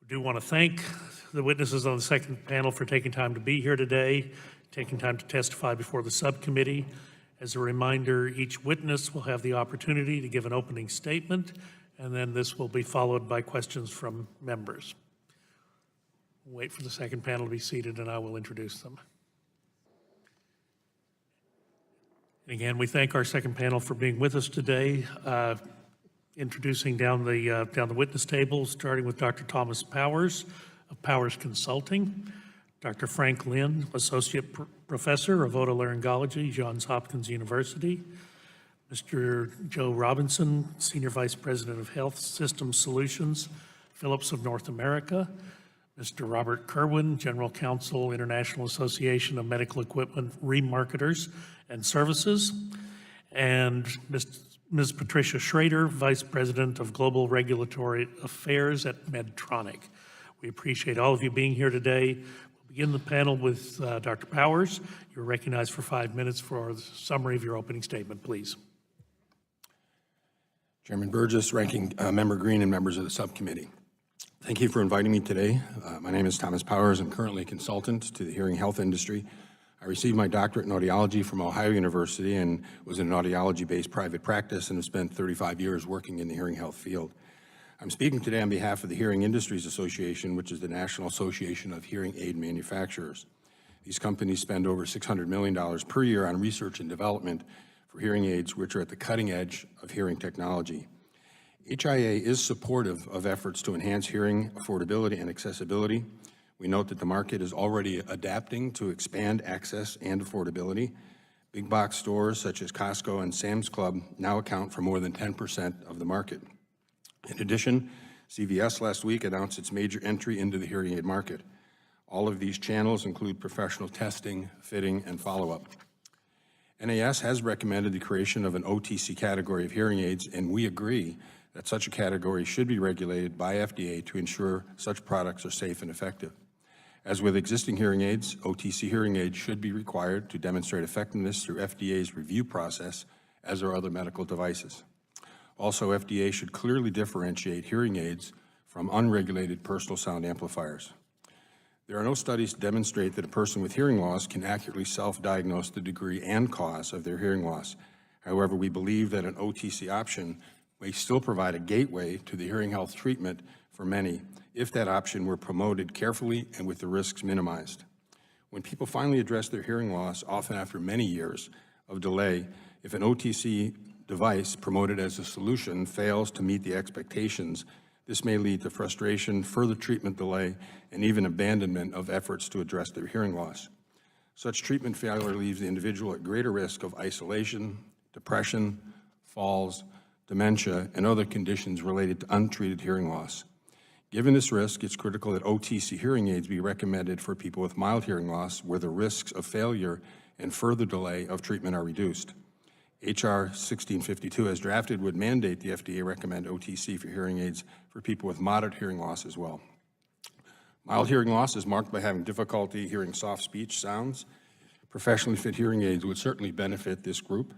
We do want to thank the witnesses on the second panel for taking time to be here today, taking time to testify before the subcommittee. As a reminder, each witness will have the opportunity to give an opening statement, and then this will be followed by questions from members. Wait for the second panel to be seated, and I will introduce them. And again, we thank our second panel for being with us today. Introducing down the witness table, starting with Dr. Thomas Powers of Powers Consulting, Dr. Frank Lynn, Associate Professor of Otolaryngology, Johns Hopkins University, Mr. Joe Robinson, Senior Vice President of Health System Solutions, Philips of North America, Mr. Robert Kerwin, General Counsel, International Association of Medical Equipment Remarketers and Services, and Ms. Patricia Schrader, Vice President of Global Regulatory Affairs at Medtronic. We appreciate all of you being here today. We'll begin the panel with Dr. Powers. You're recognized for 5 minutes for the summary of your opening statement, please. Chairman Burgess, Ranking Member Green, and members of the subcommittee. Thank you for inviting me today. My name is Thomas Powers. I'm currently a consultant to the hearing health industry. I received my doctorate in audiology from Ohio University and was in an audiology-based private practice and have spent 35 years working in the hearing health field. I'm speaking today on behalf of the Hearing Industries Association, which is the National Association of Hearing Aid Manufacturers. These companies spend over $600 million per year on research and development for hearing aids, which are at the cutting edge of hearing technology. HIA is supportive of efforts to enhance hearing affordability and accessibility. We note that the market is already adapting to expand access and affordability. Big box stores such as Costco and Sam's Club now account for more than 10% of the market. In addition, CVS last week announced its major entry into the hearing aid market. All of these channels include professional testing, fitting, and follow-up. NAS has recommended the creation of an OTC category of hearing aids, and we agree that such a category should be regulated by FDA to ensure such products are safe and effective. As with existing hearing aids, OTC hearing aids should be required to demonstrate effectiveness through FDA's review process, as are other medical devices. Also, FDA should clearly differentiate hearing aids from unregulated personal sound amplifiers. There are no studies to demonstrate that a person with hearing loss can accurately self-diagnose the degree and cause of their hearing loss. However, we believe that an OTC option may still provide a gateway to the hearing health treatment for many, if that option were promoted carefully and with the risks minimized. When people finally address their hearing loss, often after many years of delay, if an OTC device promoted as a solution fails to meet the expectations, this may lead to frustration, further treatment delay, and even abandonment of efforts to address their hearing loss. Such treatment failure leaves the individual at greater risk of isolation, depression, falls, dementia, and other conditions related to untreated hearing loss. Given this risk, it's critical that OTC hearing aids be recommended for people with mild hearing loss where the risks of failure and further delay of treatment are reduced. H.R. 1652, as drafted, would mandate the FDA recommend OTC for hearing aids for people with moderate hearing loss as well. Mild hearing loss is marked by having difficulty hearing soft speech sounds. Professionally fit hearing aids would certainly benefit this group.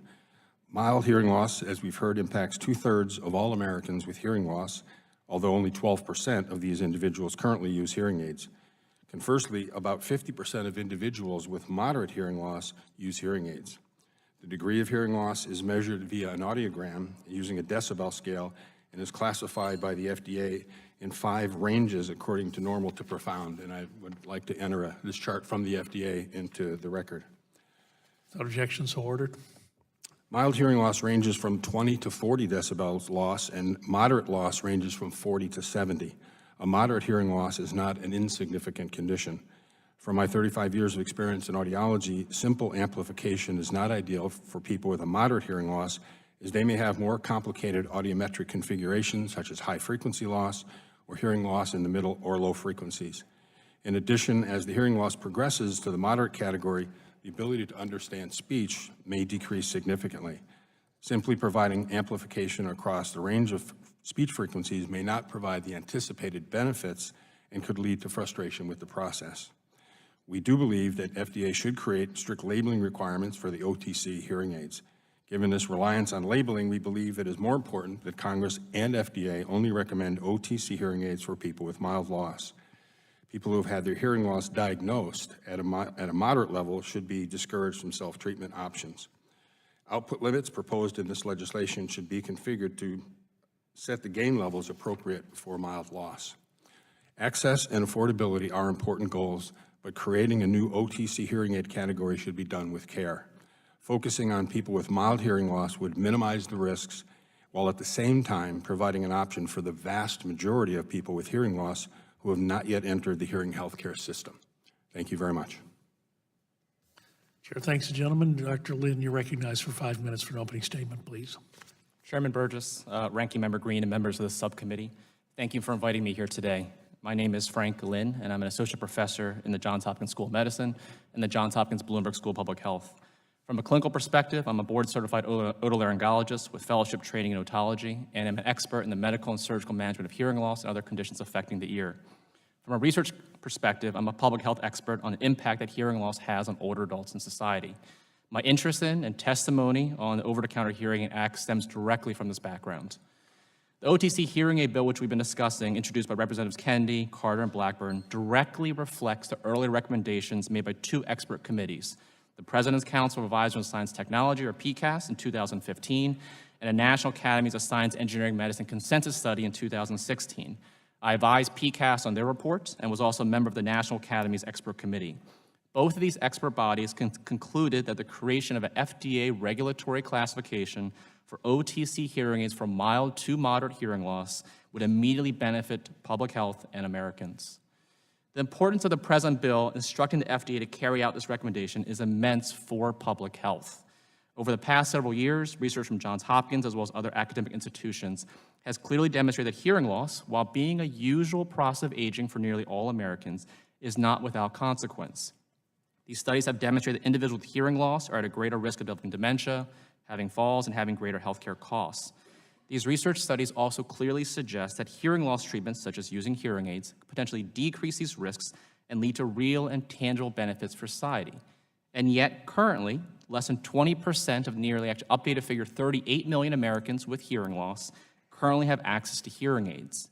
Mild hearing loss, as we've heard, impacts 2/3 of all Americans with hearing loss, although only 12% of these individuals currently use hearing aids. Conversely, about 50% of individuals with moderate hearing loss use hearing aids. The degree of hearing loss is measured via an audiogram using a decibel scale and is classified by the FDA in 5 ranges according to normal to profound. And I would like to enter this chart from the FDA into the record. Without objection, so ordered. Mild hearing loss ranges from 20 to 40 decibels loss, and moderate loss ranges from 40 to 70. A moderate hearing loss is not an insignificant condition. From my 35 years of experience in audiology, simple amplification is not ideal for people with a moderate hearing loss, as they may have more complicated audiometric configurations, such as high frequency loss or hearing loss in the middle or low frequencies. In addition, as the hearing loss progresses to the moderate category, the ability to understand speech may decrease significantly. Simply providing amplification across the range of speech frequencies may not provide the anticipated benefits and could lead to frustration with the process. We do believe that FDA should create strict labeling requirements for the OTC hearing aids. Given this reliance on labeling, we believe it is more important that Congress and FDA only recommend OTC hearing aids for people with mild loss. People who have had their hearing loss diagnosed at a moderate level should be discouraged from self-treatment options. Output limits proposed in this legislation should be configured to set the gain levels appropriate for mild loss. Access and affordability are important goals, but creating a new OTC hearing aid category should be done with care. Focusing on people with mild hearing loss would minimize the risks, while at the same time providing an option for the vast majority of people with hearing loss who have not yet entered the hearing healthcare system. Thank you very much. Chair thanks the gentleman. Dr. Lynn, you're recognized for 5 minutes for an opening statement, please. Chairman Burgess, Ranking Member Green, and members of the subcommittee, thank you for inviting me here today. My name is Frank Lynn, and I'm an associate professor in the Johns Hopkins School of Medicine and the Johns Hopkins Bloomberg School of Public Health. From a clinical perspective, I'm a board-certified otolaryngologist with fellowship training in otology, and I'm an expert in the medical and surgical management of hearing loss and other conditions affecting the ear. From a research perspective, I'm a public health expert on the impact that hearing loss has on older adults in society. My interest in and testimony on the Over-the-Counter Hearing Act stems directly from this background. The OTC hearing aid bill, which we've been discussing, introduced by Representatives Kennedy, Carter, and Blackburn, directly reflects the early recommendations made by 2 expert committees, the President's Council of Advisors on Science Technology, or PCAST, in 2015, and the National Academies of Science, Engineering, Medicine Consensus Study in 2016. I advised PCAST on their report and was also a member of the National Academy's Expert Committee. Both of these expert bodies concluded that the creation of an FDA regulatory classification for OTC hearing aids for mild to moderate hearing loss would immediately benefit public health and Americans. The importance of the present bill instructing the FDA to carry out this recommendation is immense for public health. Over the past several years, research from Johns Hopkins, as well as other academic institutions, has clearly demonstrated that hearing loss, while being a usual process of aging for nearly all Americans, is not without consequence. These studies have demonstrated that individuals with hearing loss are at a greater risk of developing dementia, having falls, and having greater healthcare costs. These research studies also clearly suggest that hearing loss treatments, such as using hearing aids, potentially decrease these risks and lead to real and tangible benefits for society. And yet, currently, less than 20% of nearly, actually updated figure, 38 million Americans with hearing loss currently have access to hearing aids.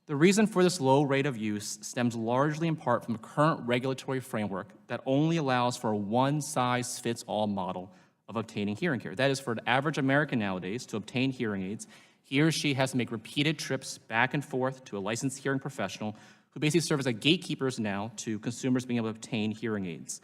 The reason for this low rate of use stems largely in part from the current regulatory framework that only allows for a one-size-fits-all model of obtaining hearing care. That is, for the average American nowadays to obtain hearing aids, he or she has to make repeated trips back and forth to a licensed hearing professional who basically serves as gatekeepers now to consumers being able to obtain hearing aids.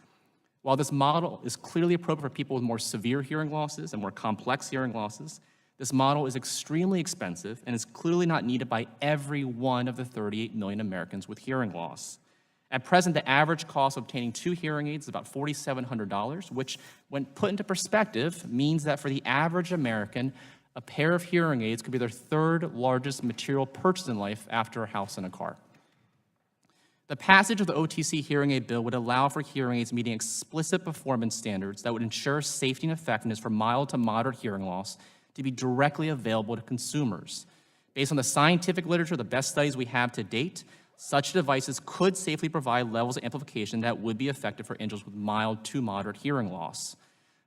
While this model is clearly appropriate for people with more severe hearing losses and more complex hearing losses, this model is extremely expensive and is clearly not needed by every one of the 38 million Americans with hearing loss. At present, the average cost of obtaining 2 hearing aids is about $4,700, which, when put into perspective, means that for the average American, a pair of hearing aids could be their 3rd largest material purchase in life after a house and a car. The passage of the OTC hearing aid bill would allow for hearing aids meeting explicit performance standards that would ensure safety and effectiveness for mild to moderate hearing loss to be directly available to consumers. Based on the scientific literature, the best studies we have to date, such devices could safely provide levels of amplification that would be effective for individuals with mild to moderate hearing loss.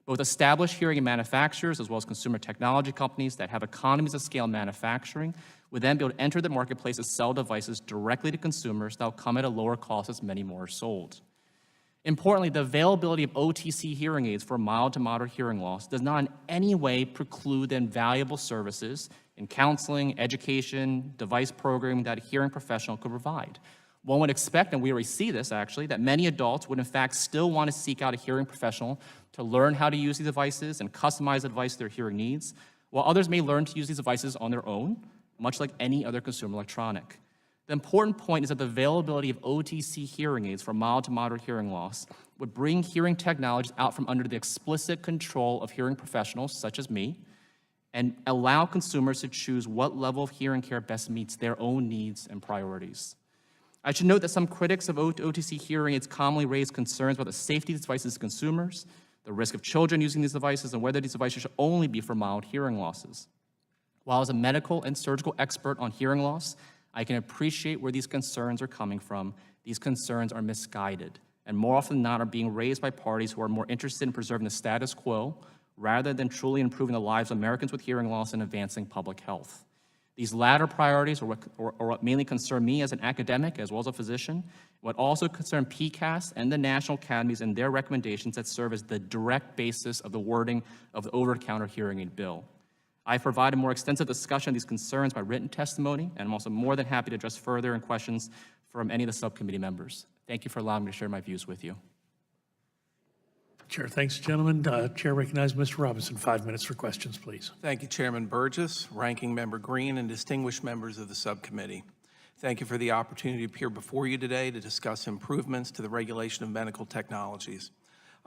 Both established hearing aid manufacturers, as well as consumer technology companies that have economies of scale manufacturing, would then be able to enter the marketplace and sell devices directly to consumers that will come at a lower cost as many more are sold. Importantly, the availability of OTC hearing aids for mild to moderate hearing loss does not in any way preclude the invaluable services in counseling, education, device programming that a hearing professional could provide. One would expect, and we already see this actually, that many adults would in fact still want to seek out a hearing professional to learn how to use these devices and customize the device to their hearing needs, while others may learn to use these devices on their own, much like any other consumer electronic. The important point is that the availability of OTC hearing aids for mild to moderate hearing loss would bring hearing technologies out from under the explicit control of hearing professionals, such as me, and allow consumers to choose what level of hearing care best meets their own needs and priorities. I should note that some critics of OTC hearing aids commonly raise concerns about the safety of these devices to consumers, the risk of children using these devices, and whether these devices should only be for mild hearing losses. While as a medical and surgical expert on hearing loss, I can appreciate where these concerns are coming from. These concerns are misguided, and more often than not are being raised by parties who are more interested in preserving the status quo rather than truly improving the lives of Americans with hearing loss and advancing public health. These latter priorities are what mainly concern me as an academic as well as a physician, what also concern PCAST and the National Academies and their recommendations that serve as the direct basis of the wording of the over-the-counter hearing aid bill. I provided more extensive discussion of these concerns by written testimony, and I'm also more than happy to address further questions from any of the subcommittee members. Thank you for allowing me to share my views with you. Chair, thanks, gentlemen. Chair recognizes Mr. Robinson. 5 minutes for questions, please. Thank you, Chairman Burgess, Ranking Member Green, and distinguished members of the subcommittee. Thank you for the opportunity to appear before you today to discuss improvements to the regulation of medical technologies.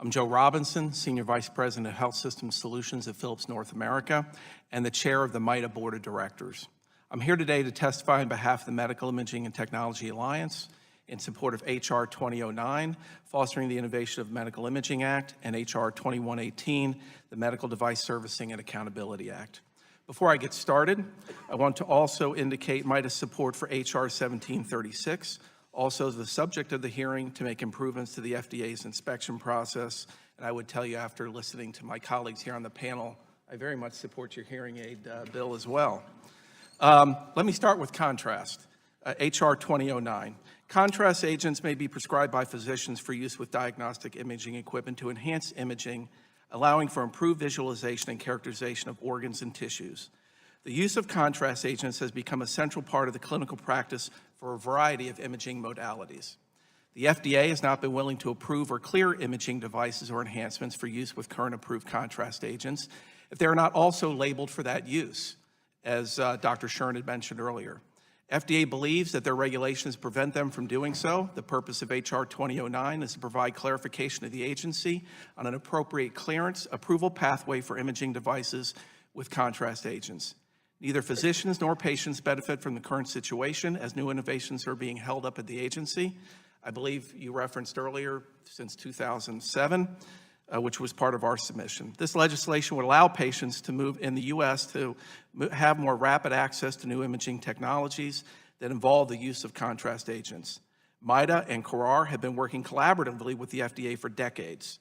I'm Joe Robinson, Senior Vice President of Health Systems Solutions at Philips North America and the Chair of the MITA Board of Directors. I'm here today to testify on behalf of the Medical Imaging and Technology Alliance in support of H.R. 2009, Fostering the Innovation of Medical Imaging Act, and H.R. 2118, the Medical Device Servicing and Accountability Act. Before I get started, I want to also indicate MITA's support for H.R. 1736, also the subject of the hearing, to make improvements to the FDA's inspection process. And I would tell you, after listening to my colleagues here on the panel, I very much support your hearing aid bill as well. Let me start with contrast. H.R. 2009. Contrast agents may be prescribed by physicians for use with diagnostic imaging equipment to enhance imaging, allowing for improved visualization and characterization of organs and tissues. The use of contrast agents has become a central part of the clinical practice for a variety of imaging modalities. The FDA has not been willing to approve or clear imaging devices or enhancements for use with current approved contrast agents if they are not also labeled for that use, as Dr. Shern had mentioned earlier. FDA believes that their regulations prevent them from doing so. The purpose of H.R. 2009 is to provide clarification to the agency on an appropriate clearance approval pathway for imaging devices with contrast agents. Neither physicians nor patients benefit from the current situation as new innovations are being held up at the agency. I believe you referenced earlier since 2007, which was part of our submission. This legislation would allow patients to move in the U.S. to have more rapid access to new imaging technologies that involve the use of contrast agents. MITA and CORAR have been working collaboratively with the FDA for decades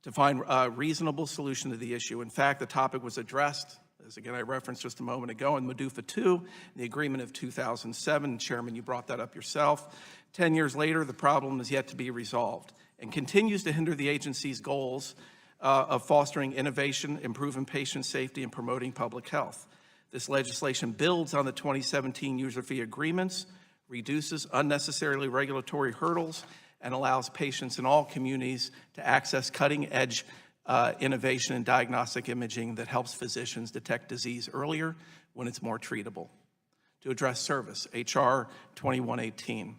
to find a reasonable solution to the issue. In fact, the topic was addressed, as again I referenced just a moment ago, in MDUFA 2, the agreement of 2007. Chairman, you brought that up yourself. 10 years later, the problem is yet to be resolved and continues to hinder the agency's goals of fostering innovation, improving patient safety, and promoting public health. This legislation builds on the 2017 user fee agreements, reduces unnecessarily regulatory hurdles, and allows patients in all communities to access cutting-edge innovation in diagnostic imaging that helps physicians detect disease earlier when it's more treatable. To address service, H.R. 2118.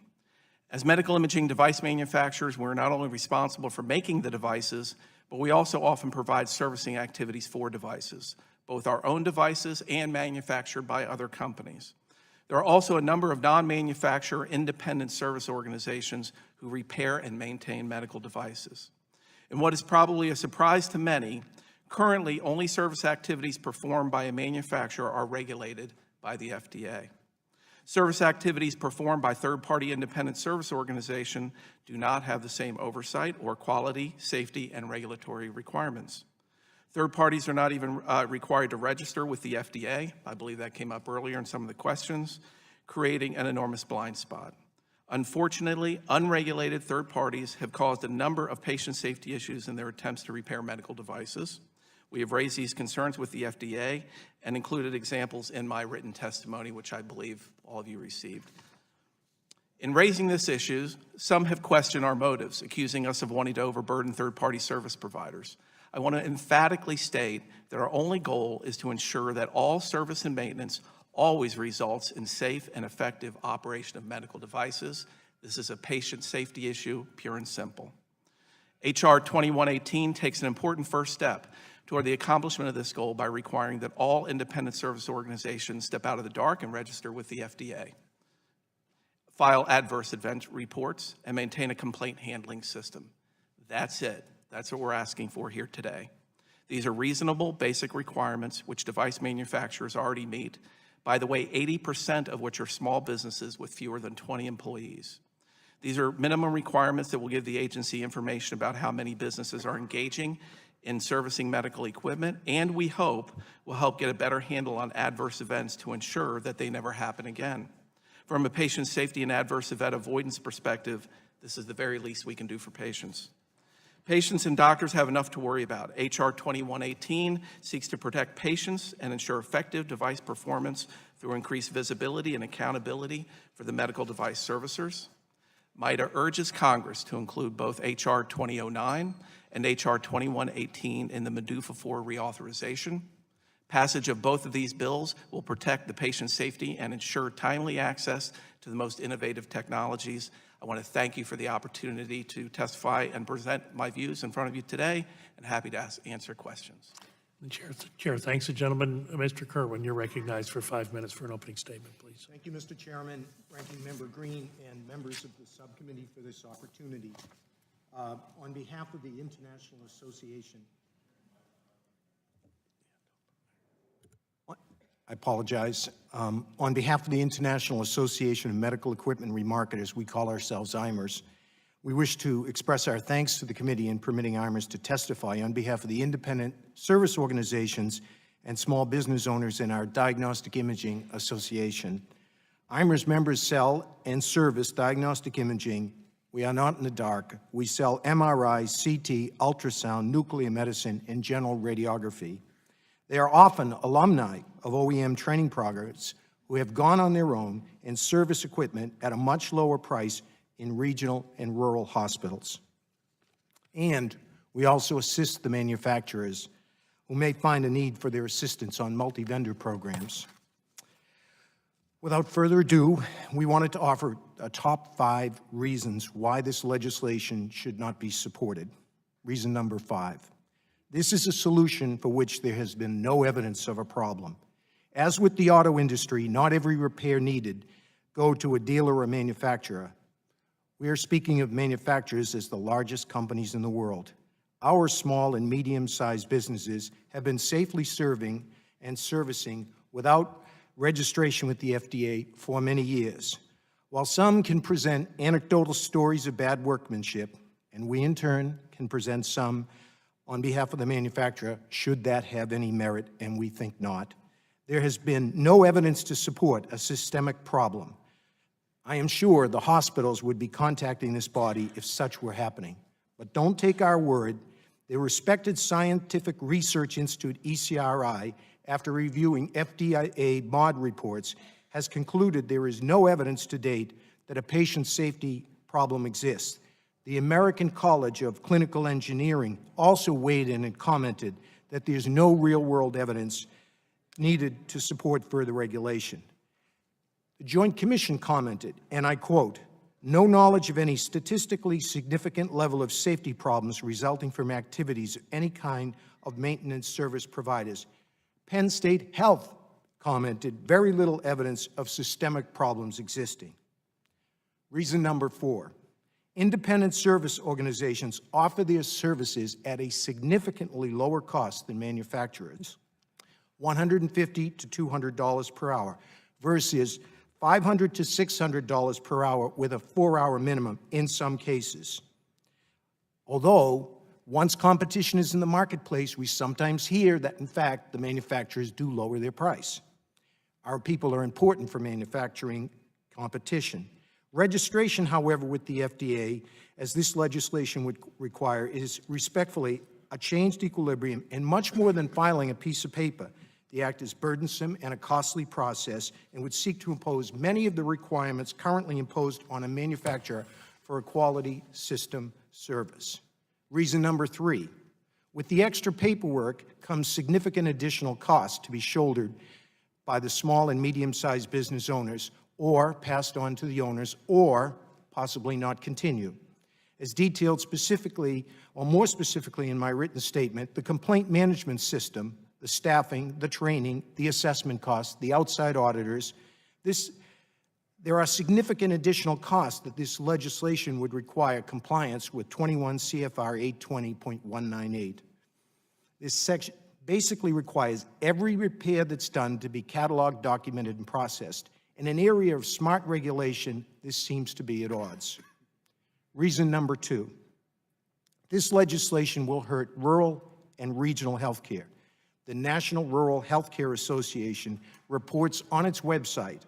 As medical imaging device manufacturers, we're not only responsible for making the devices, but we also often provide servicing activities for devices, both our own devices and manufactured by other companies. There are also a number of non-manufacturer independent service organizations who repair and maintain medical devices. And what is probably a surprise to many, currently only service activities performed by a manufacturer are regulated by the FDA. Service activities performed by third-party independent service organization do not have the same oversight or quality, safety, and regulatory requirements. Third parties are not even required to register with the FDA. I believe that came up earlier in some of the questions, creating an enormous blind spot. Unfortunately, unregulated third parties have caused a number of patient safety issues in their attempts to repair medical devices. We have raised these concerns with the FDA and included examples in my written testimony, which I believe all of you received. In raising this issue, some have questioned our motives, accusing us of wanting to overburden third-party service providers. I want to emphatically state that our only goal is to ensure that all service and maintenance always results in safe and effective operation of medical devices. This is a patient safety issue, pure and simple. H.R. 2118 takes an important first step toward the accomplishment of this goal by requiring that all independent service organizations step out of the dark and register with the FDA, file adverse event reports, and maintain a complaint handling system. That's it. That's what we're asking for here today. These are reasonable, basic requirements which device manufacturers already meet. By the way, 80% of which are small businesses with fewer than 20 employees. These are minimum requirements that will give the agency information about how many businesses are engaging in servicing medical equipment, and we hope will help get a better handle on adverse events to ensure that they never happen again. From a patient safety and adverse event avoidance perspective, this is the very least we can do for patients. Patients and doctors have enough to worry about. HR 2118 seeks to protect patients and ensure effective device performance through increased visibility and accountability for the medical device servicers. MITA urges Congress to include both HR 2009 and HR 2118 in the MDUFA 4 reauthorization. Passage of both of these bills will protect the patient safety and ensure timely access to the most innovative technologies. I want to thank you for the opportunity to testify and present my views in front of you today, and happy to answer questions. Chair, thanks. The gentleman, Mr. Kerwin, you're recognized for 5 minutes for an opening statement, please. Thank you, Mr. Chairman, Ranking Member Green, and members of the subcommittee for this opportunity. On behalf of the International Association, I apologize. On behalf of the International Association of Medical Equipment Remarketers, we call ourselves IMERS, we wish to express our thanks to the committee in permitting IMERS to testify on behalf of the independent service organizations and small business owners in our Diagnostic Imaging Association. IMERS members sell and service diagnostic imaging. We are not in the dark. We sell MRI, CT, ultrasound, nuclear medicine, and general radiography. They are often alumni of OEM training programs who have gone on their own and service equipment at a much lower price in regional and rural hospitals. And we also assist the manufacturers who may find a need for their assistance on multi-vendor programs. Without further ado, we wanted to offer a top 5 reasons why this legislation should not be supported. Reason number 5. This is a solution for which there has been no evidence of a problem. As with the auto industry, not every repair needed go to a dealer or manufacturer. We are speaking of manufacturers as the largest companies in the world. Our small and medium-sized businesses have been safely serving and servicing without registration with the FDA for many years. While some can present anecdotal stories of bad workmanship, and we in turn can present some on behalf of the manufacturer, should that have any merit, and we think not, there has been no evidence to support a systemic problem. I am sure the hospitals would be contacting this body if such were happening. But don't take our word. The respected Scientific Research Institute, ECRI, after reviewing FDA MOD reports, has concluded there is no evidence to date that a patient safety problem exists. The American College of Clinical Engineering also weighed in and commented that there's no real-world evidence needed to support further regulation. The Joint Commission commented, and I quote, "No knowledge of any statistically significant level of safety problems resulting from activities of any kind of maintenance service providers." Penn State Health commented, "Very little evidence of systemic problems existing." Reason number 4, independent service organizations offer their services at a significantly lower cost than manufacturers, $150 to $200 per hour, versus $500 to $600 per hour with a 4-hour minimum in some cases. Although, once competition is in the marketplace, we sometimes hear that, in fact, the manufacturers do lower their price. Our people are important for manufacturing competition. Registration, however, with the FDA, as this legislation would require, is respectfully a changed equilibrium and much more than filing a piece of paper. The act is burdensome and a costly process and would seek to impose many of the requirements currently imposed on a manufacturer for a quality system service. Reason number 3, with the extra paperwork comes significant additional costs to be shouldered by the small and medium-sized business owners, or passed on to the owners, or possibly not continue. As detailed specifically, or more specifically in my written statement, the complaint management system, the staffing, the training, the assessment costs, the outside auditors, there are significant additional costs that this legislation would require compliance with 21 CFR 820.198. This section basically requires every repair that's done to be cataloged, documented, and processed. In an area of smart regulation, this seems to be at odds. Reason number 2, this legislation will hurt rural and regional healthcare. The National Rural Healthcare Association reports on its website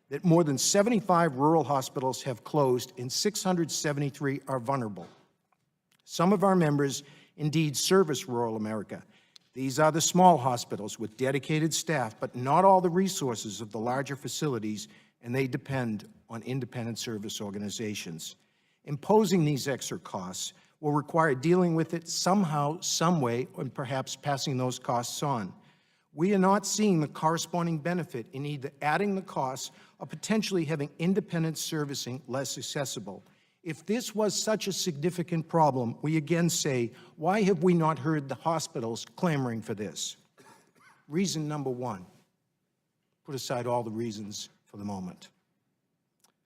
that more than 75 rural hospitals have closed and 673 are vulnerable. Some of our members indeed service rural America. These are the small hospitals with dedicated staff, but not all the resources of the larger facilities, and they depend on independent service organizations. Imposing these extra costs will require dealing with it somehow, some way, and perhaps passing those costs on. We are not seeing the corresponding benefit in either adding the costs or potentially having independent servicing less accessible. If this was such a significant problem, we again say, why have we not heard the hospitals clamoring for this? Reason number one, put aside all the reasons for the moment.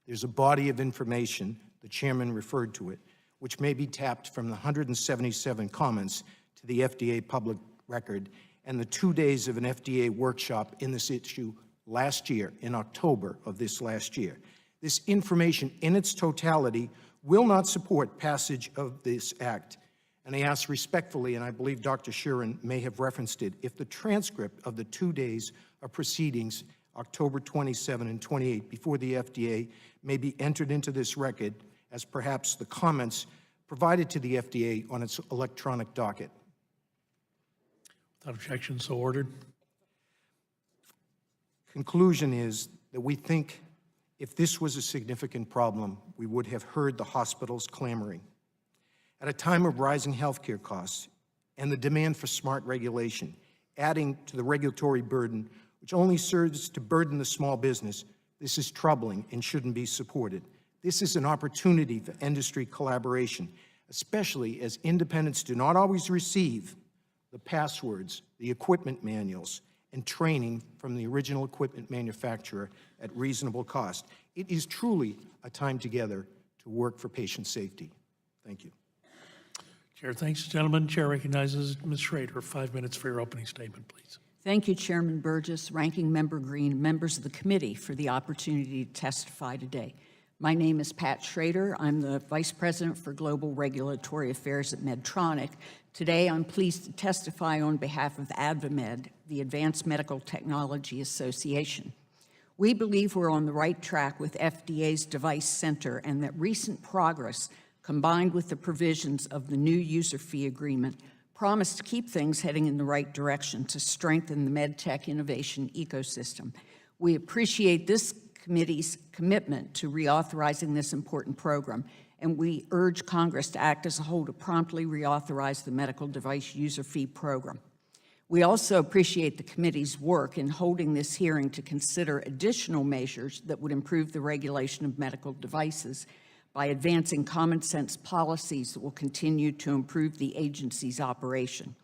There's a body of information, the chairman referred to it, which may be tapped from the 177 comments to the FDA public record and the 2 days of an FDA workshop in this issue last year, in October of this last year. This information in its totality will not support passage of this act. And I ask respectfully, and I believe Dr. Shuren may have referenced it, if the transcript of the 2 days of proceedings, October 27 and 28, before the FDA may be entered into this record as perhaps the comments provided to the FDA on its electronic docket. Without objection, so ordered. Conclusion is that we think if this was a significant problem, we would have heard the hospitals clamoring. At a time of rising healthcare costs and the demand for smart regulation, adding to the regulatory burden, which only serves to burden the small business, this is troubling and shouldn't be supported. This is an opportunity for industry collaboration, especially as independents do not always receive the passwords, the equipment manuals, and training from the original equipment manufacturer at reasonable cost. It is truly a time together to work for patient safety. Thank you. Chair thanks, gentlemen. Chair recognizes Ms. Schrader. 5 minutes for your opening statement, please. Thank you, Chairman Burgess, Ranking Member Green, and members of the committee for the opportunity to testify today. My name is Pat Schrader. I'm the Vice President for Global Regulatory Affairs at Medtronic. Today, I'm pleased to testify on behalf of AdvaMed, the Advanced Medical Technology Association. We believe we're on the right track with FDA's Device Center and that recent progress, combined with the provisions of the new user fee agreement, promise to keep things heading in the right direction to strengthen the medtech innovation ecosystem. We appreciate this committee's commitment to reauthorizing this important program, and we urge Congress to act as a whole to promptly reauthorize the medical device user fee program. We also appreciate the committee's work in holding this hearing to consider additional measures that would improve the regulation of medical devices by advancing common sense policies that will continue to improve the agency's operation.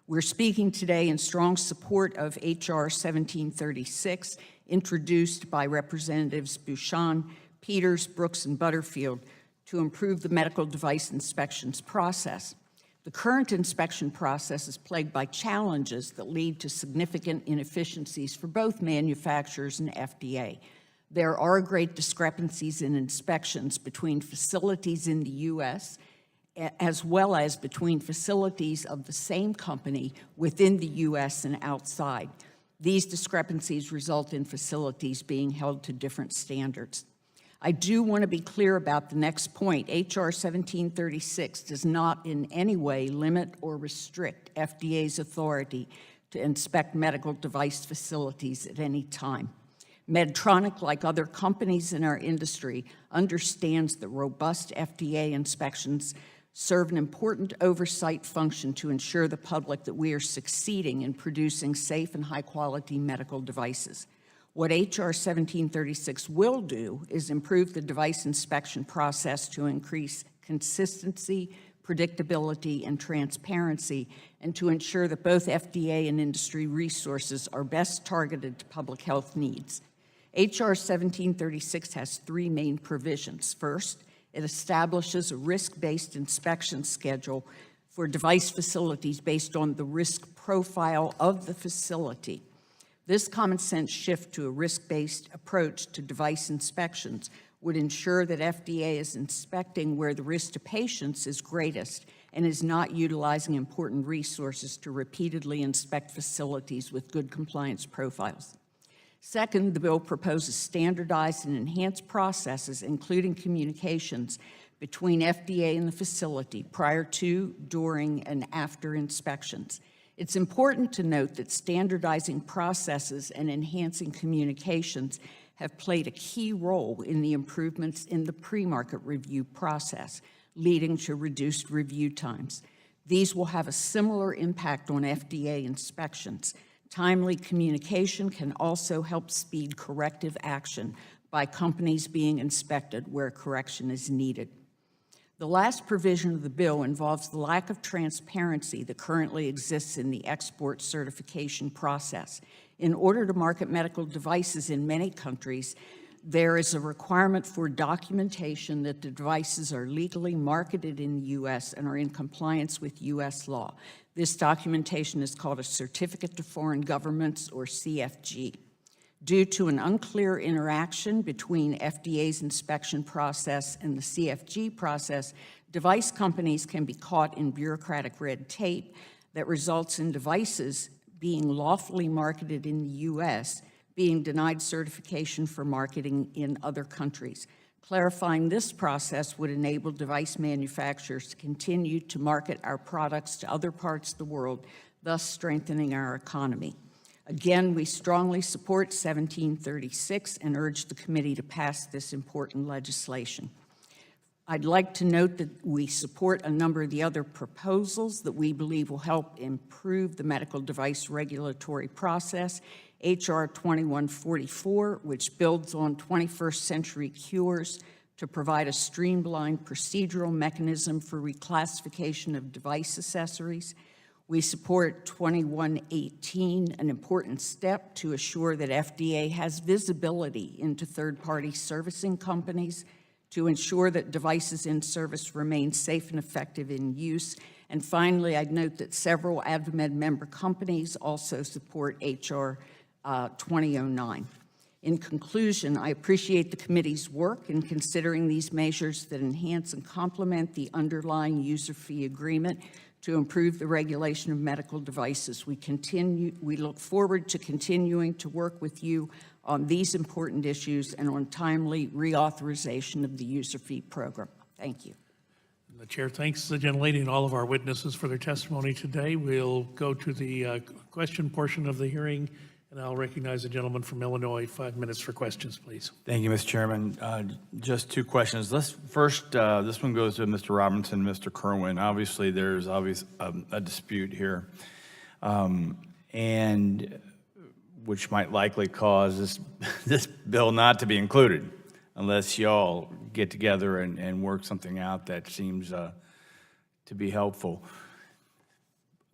We're speaking today in strong support of H.R. 1736, introduced by Representatives Bouchon, Peters, Brooks, and Butterfield to improve the medical device inspections process. The current inspection process is plagued by challenges that lead to significant inefficiencies for both manufacturers and FDA. There are great discrepancies in inspections between facilities in the U.S. as well as between facilities of the same company within the U.S. and outside. These discrepancies result in facilities being held to different standards. I do want to be clear about the next point. H.R. 1736 does not in any way limit or restrict FDA's authority to inspect medical device facilities at any time. Medtronic, like other companies in our industry, understands that robust FDA inspections serve an important oversight function to ensure the public that we are succeeding in producing safe and high-quality medical devices. What H.R. 1736 will do is improve the device inspection process to increase consistency, predictability, and transparency, and to ensure that both FDA and industry resources are best targeted to public health needs. H.R. 1736 has three main provisions. First, it establishes a risk-based inspection schedule for device facilities based on the risk profile of the facility. This common sense shift to a risk-based approach to device inspections would ensure that FDA is inspecting where the risk to patients is greatest and is not utilizing important resources to repeatedly inspect facilities with good compliance profiles. Second, the bill proposes standardized and enhanced processes, including communications between FDA and the facility prior to, during, and after inspections. It's important to note that standardizing processes and enhancing communications have played a key role in the improvements in the pre-market review process, leading to reduced review times. These will have a similar impact on FDA inspections. Timely communication can also help speed corrective action by companies being inspected where correction is needed. The last provision of the bill involves the lack of transparency that currently exists in the export certification process. In order to market medical devices in many countries, there is a requirement for documentation that the devices are legally marketed in the U.S. and are in compliance with U.S. law. This documentation is called a Certificate to Foreign Governments, or CFG. Due to an unclear interaction between FDA's inspection process and the CFG process, device companies can be caught in bureaucratic red tape that results in devices being lawfully marketed in the U.S. being denied certification for marketing in other countries. Clarifying this process would enable device manufacturers to continue to market our products to other parts of the world, thus strengthening our economy. Again, we strongly support 1736 and urge the committee to pass this important legislation. I'd like to note that we support a number of the other proposals that we believe will help improve the medical device regulatory process. H.R. 2144, which builds on 21st century cures to provide a streamlined procedural mechanism for reclassification of device accessories. We support 2118, an important step to assure that FDA has visibility into third-party servicing companies to ensure that devices in service remain safe and effective in use. And finally, I'd note that several AdvaMed member companies also support H.R. 2009. In conclusion, I appreciate the committee's work in considering these measures that enhance and complement the underlying user fee agreement to improve the regulation of medical devices. We look forward to continuing to work with you on these important issues and on timely reauthorization of the user fee program. Thank you. The chair thanks the gentlelady and all of our witnesses for their testimony today. We'll go to the question portion of the hearing, and I'll recognize the gentleman from Illinois. 5 minutes for questions, please. Thank you, Mr. Chairman. Just two questions. First, this one goes to Mr. Robinson, Mr. Kerwin. Obviously, there's a dispute here, and which might likely cause this bill not to be included unless y'all get together and work something out that seems to be helpful.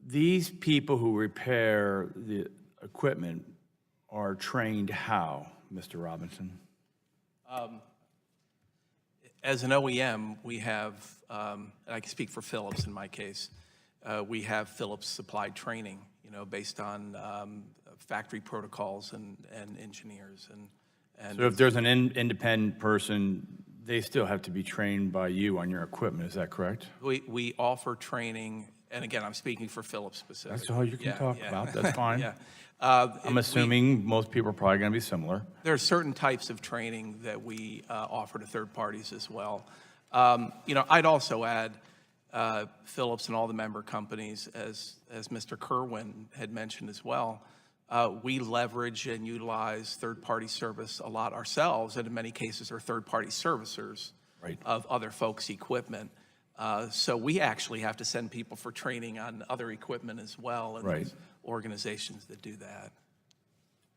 These people who repair the equipment are trained how, Mr. Robinson? As an OEM, we have, and I can speak for Philips in my case, we have Philips supplied training, based on factory protocols and engineers. And So if there's an independent person, they still have to be trained by you on your equipment, is that correct? we offer training, and again, I'm speaking for Philips specifically. That's all you can talk about, that's fine. Yeah. I'm assuming most people are probably going to be similar. There are certain types of training that we offer to third parties as well. I'd also add Philips and all the member companies, as Mr. Kerwin had mentioned as well. We leverage and utilize third-party service a lot ourselves, and in many cases are third-party servicers of other folks' equipment. So we actually have to send people for training on other equipment as well, and there's organizations that do that.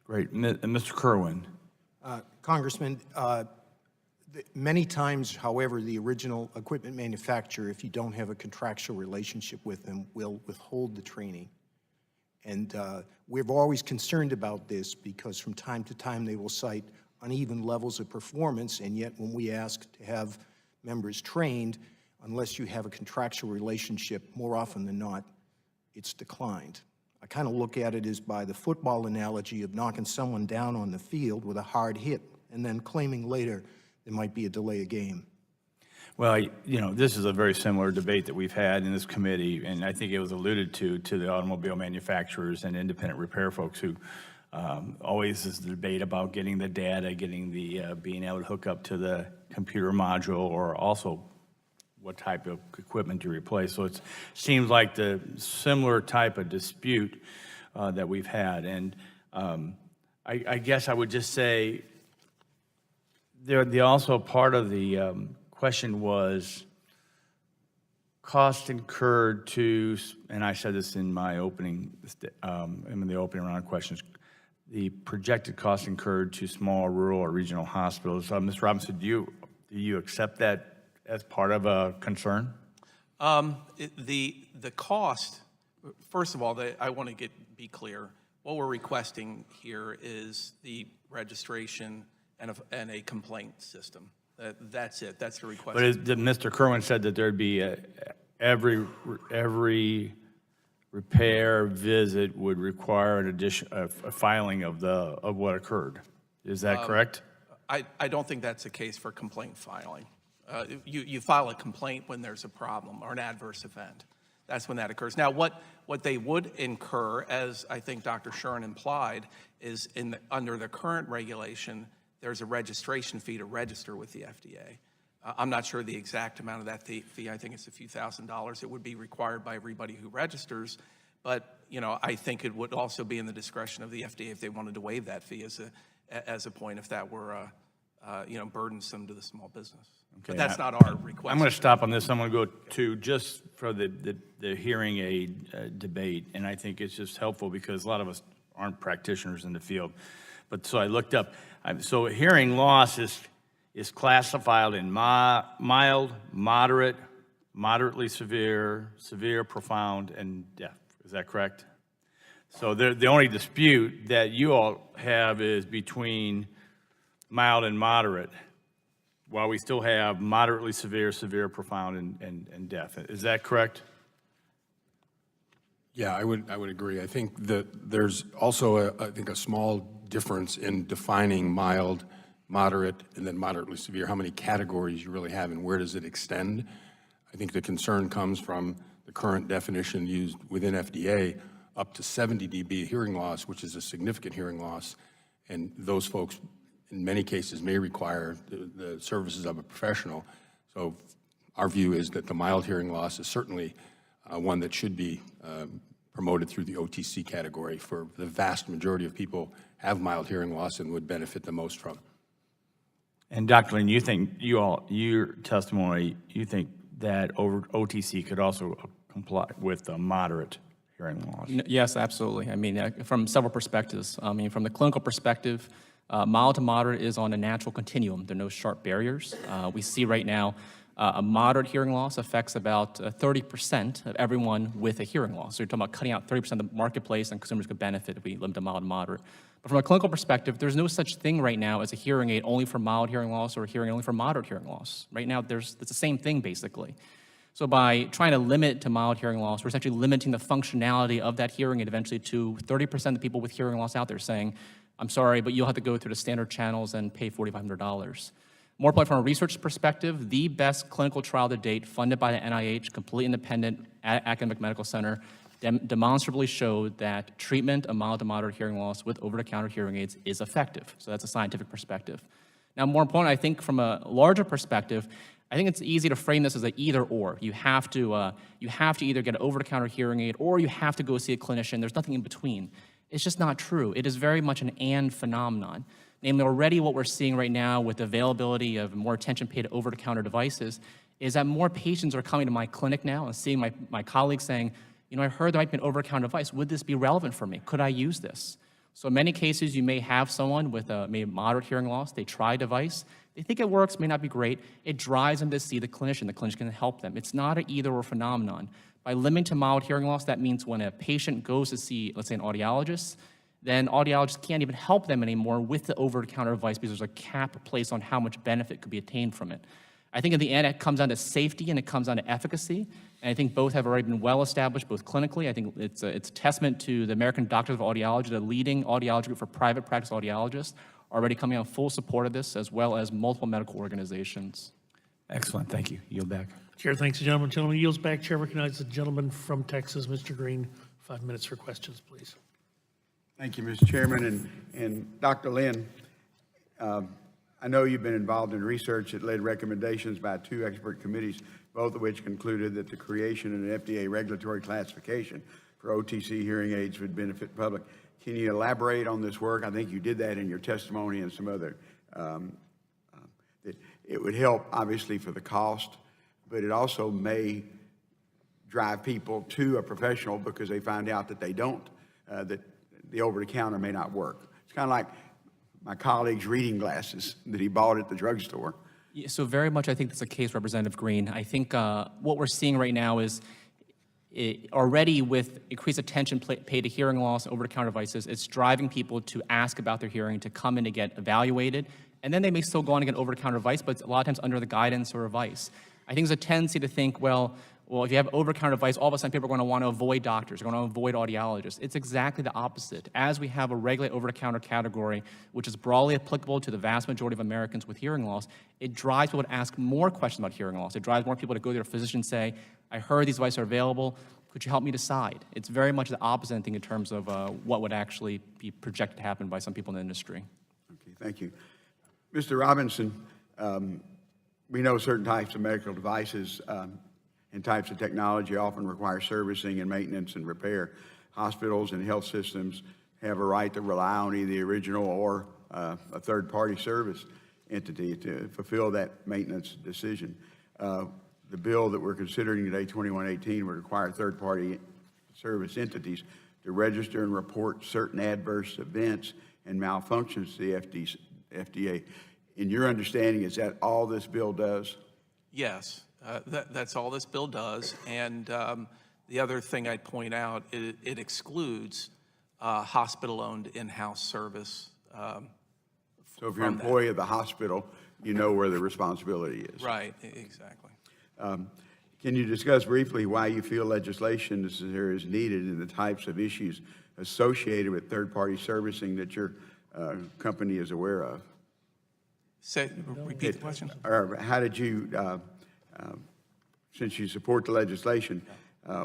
Great. And Mr. Kerwin? Congressman, many times, however, the original equipment manufacturer, if you don't have a contractual relationship with them, will withhold the training. And we're always concerned about this because from time to time they will cite uneven levels of performance, and yet when we ask to have members trained, unless you have a contractual relationship, more often than not, it's declined. I kind of look at it as by the football analogy of knocking someone down on the field with a hard hit and then claiming later there might be a delay of game. Well, this is a very similar debate that we've had in this committee, and I think it was alluded to the automobile manufacturers and independent repair folks who always is the debate about getting the data, getting the being able to hook up to the computer module, or also what type of equipment to replace. So it seems like the similar type of dispute that we've had. And I guess I would just say also part of the question was cost incurred to, and I said this in my opening, in the opening round of questions, the projected cost incurred to small rural or regional hospitals. Ms. Robinson, do you accept that as part of a concern? The cost, first of all, I want to be clear. What we're requesting here is the registration and a complaint system. That's it. That's the request. But Mr. Kerwin said that there'd be every repair visit would require a filing of what occurred. Is that correct? I don't think that's the case for complaint filing. You file a complaint when there's a problem or an adverse event. That's when that occurs. Now, what they would incur, as I think Dr. Shuren implied, is under the current regulation, there's a registration fee to register with the FDA. I'm not sure the exact amount of that fee. I think it's a few $1,000s. It would be required by everybody who registers. But, I think it would also be in the discretion of the FDA if they wanted to waive that fee as a point if that were, burdensome to the small business. Okay, But that's not our request. I'm going to stop on this. I'm going to go to just for the hearing aid debate, and I think it's just helpful because a lot of us aren't practitioners in the field. But so I looked up. So hearing loss is classified in mild, moderate, moderately severe, severe, profound, and deaf. Is that correct? So the only dispute that you all have is between mild and moderate, while we still have moderately severe, severe, profound, and deaf. Is that correct? Yeah, I would agree. I think that there's also a small difference in defining mild, moderate, and then moderately severe, how many categories you really have and where does it extend. I think the concern comes from the current definition used within FDA up to 70 dB hearing loss, which is a significant hearing loss, and those folks in many cases may require the services of a professional. So our view is that the mild hearing loss is certainly one that should be promoted through the OTC category. For the vast majority of people have mild hearing loss and would benefit the most from it. And Dr. Lin, you think your testimony, you think that OTC could also comply with the moderate hearing loss? Yes, absolutely. I mean, from several perspectives. I mean, from the clinical perspective, mild to moderate is on a natural continuum. There are no sharp barriers. We see right now a moderate hearing loss affects about 30% of everyone with a hearing loss. So you're talking about cutting out 30% of the marketplace, and consumers could benefit if we limit to mild and moderate. But from a clinical perspective, there's no such thing right now as a hearing aid only for mild hearing loss or a hearing aid only for moderate hearing loss. Right now, it's the same thing, basically. So by trying to limit it to mild hearing loss, we're essentially limiting the functionality of that hearing aid eventually to 30% of the people with hearing loss out there saying, I'm sorry, but you'll have to go through the standard channels and pay $4,500. More importantly, from a research perspective, the best clinical trial to date, funded by the NIH, completely independent academic medical center, demonstrably showed that treatment of mild to moderate hearing loss with over-the-counter hearing aids is effective. So that's a scientific perspective. Now, more importantly, I think from a larger perspective, I think it's easy to frame this as an either-or. You have to either get an over-the-counter hearing aid or you have to go see a clinician. There's nothing in between. It's just not true. It is very much an and phenomenon. Namely, already what we're seeing right now with the availability of more attention paid to over-the-counter devices is that more patients are coming to my clinic now and seeing my colleagues saying, I heard there might be an over-the-counter device. Would this be relevant for me? Could I use this? So in many cases, you may have someone with maybe moderate hearing loss. They try a device. They think it works, may not be great. It drives them to see the clinician. The clinician can help them. It's not an either-or phenomenon. By limiting to mild hearing loss, that means when a patient goes to see, let's say, an audiologist, then audiologists can't even help them anymore with the over-the-counter device because there's a cap placed on how much benefit could be attained from it. I think in the end, it comes down to safety and it comes down to efficacy. And I think both have already been well established, both clinically. I think it's a testament to the American Doctors of Audiology, the leading audiology group for private practice audiologists, already coming out full support of this, as well as multiple medical organizations. Excellent, thank you. Yield back. Chair thanks the gentleman. Gentleman yields back. Chair recognizes the gentleman from Texas, Mr. Green. 5 minutes for questions, please. Thank you, Mr. Chairman. And Dr. Lynn, I know you've been involved in research that led recommendations by 2 expert committees, both of which concluded that the creation of an FDA regulatory classification for OTC hearing aids would benefit the public. Can you elaborate on this work? I think you did that in your testimony and some other. That it would help, obviously, for the cost, but it also may drive people to a professional because they find out that they don't, that the over-the-counter may not work. It's kind of like my colleague's reading glasses that he bought at the drugstore. Yeah, so very much, I think that's the case, Representative Green. I think what we're seeing right now is already with increased attention paid to hearing loss and over-the-counter devices, it's driving people to ask about their hearing, to come in to get evaluated, and then they may still go on to get an over-the-counter device, but it's a lot of times under the guidance or advice. I think there's a tendency to think, well, if you have an over-the-counter device, all of a sudden people are going to want to avoid doctors, they're going to avoid audiologists. It's exactly the opposite. As we have a regulated over-the-counter category, which is broadly applicable to the vast majority of Americans with hearing loss, it drives people to ask more questions about hearing loss. It drives more people to go to their physician and say, I heard these devices are available, could you help me decide? It's very much the opposite, I think, in terms of what would actually be projected to happen by some people in the industry. Okay, thank you. Mr. Robinson, we know certain types of medical devices and types of technology often require servicing and maintenance and repair. Hospitals and health systems have a right to rely on either the original or a third-party service entity to fulfill that maintenance decision. The bill that we're considering today, 2118, would require third-party service entities to register and report certain adverse events and malfunctions to the FDA. In your understanding, is that all this bill does? Yes, that's all this bill does. And the other thing I'd point out, it excludes hospital-owned in-house service. So if you're an employee of the hospital, you know where the responsibility is. Right, exactly. Can you discuss briefly why you feel legislation is needed and the types of issues associated with third-party servicing that your company is aware of? Repeat the question. Or how did you, since you support the legislation,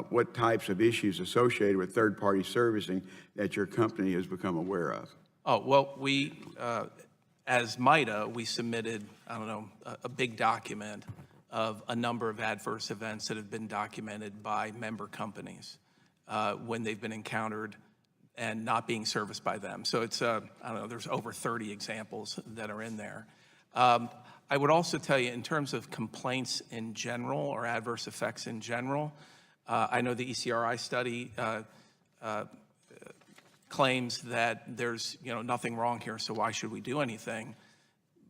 what types of issues associated with third-party servicing that your company has become aware of? Oh, well, we, as MITA, we submitted, I don't know, a big document of a number of adverse events that have been documented by member companies when they've been encountered and not being serviced by them. So it's, I don't know, there's over 30 examples that are in there. I would also tell you, in terms of complaints in general or adverse effects in general, I know the ECRI study claims that there's, nothing wrong here, so why should we do anything?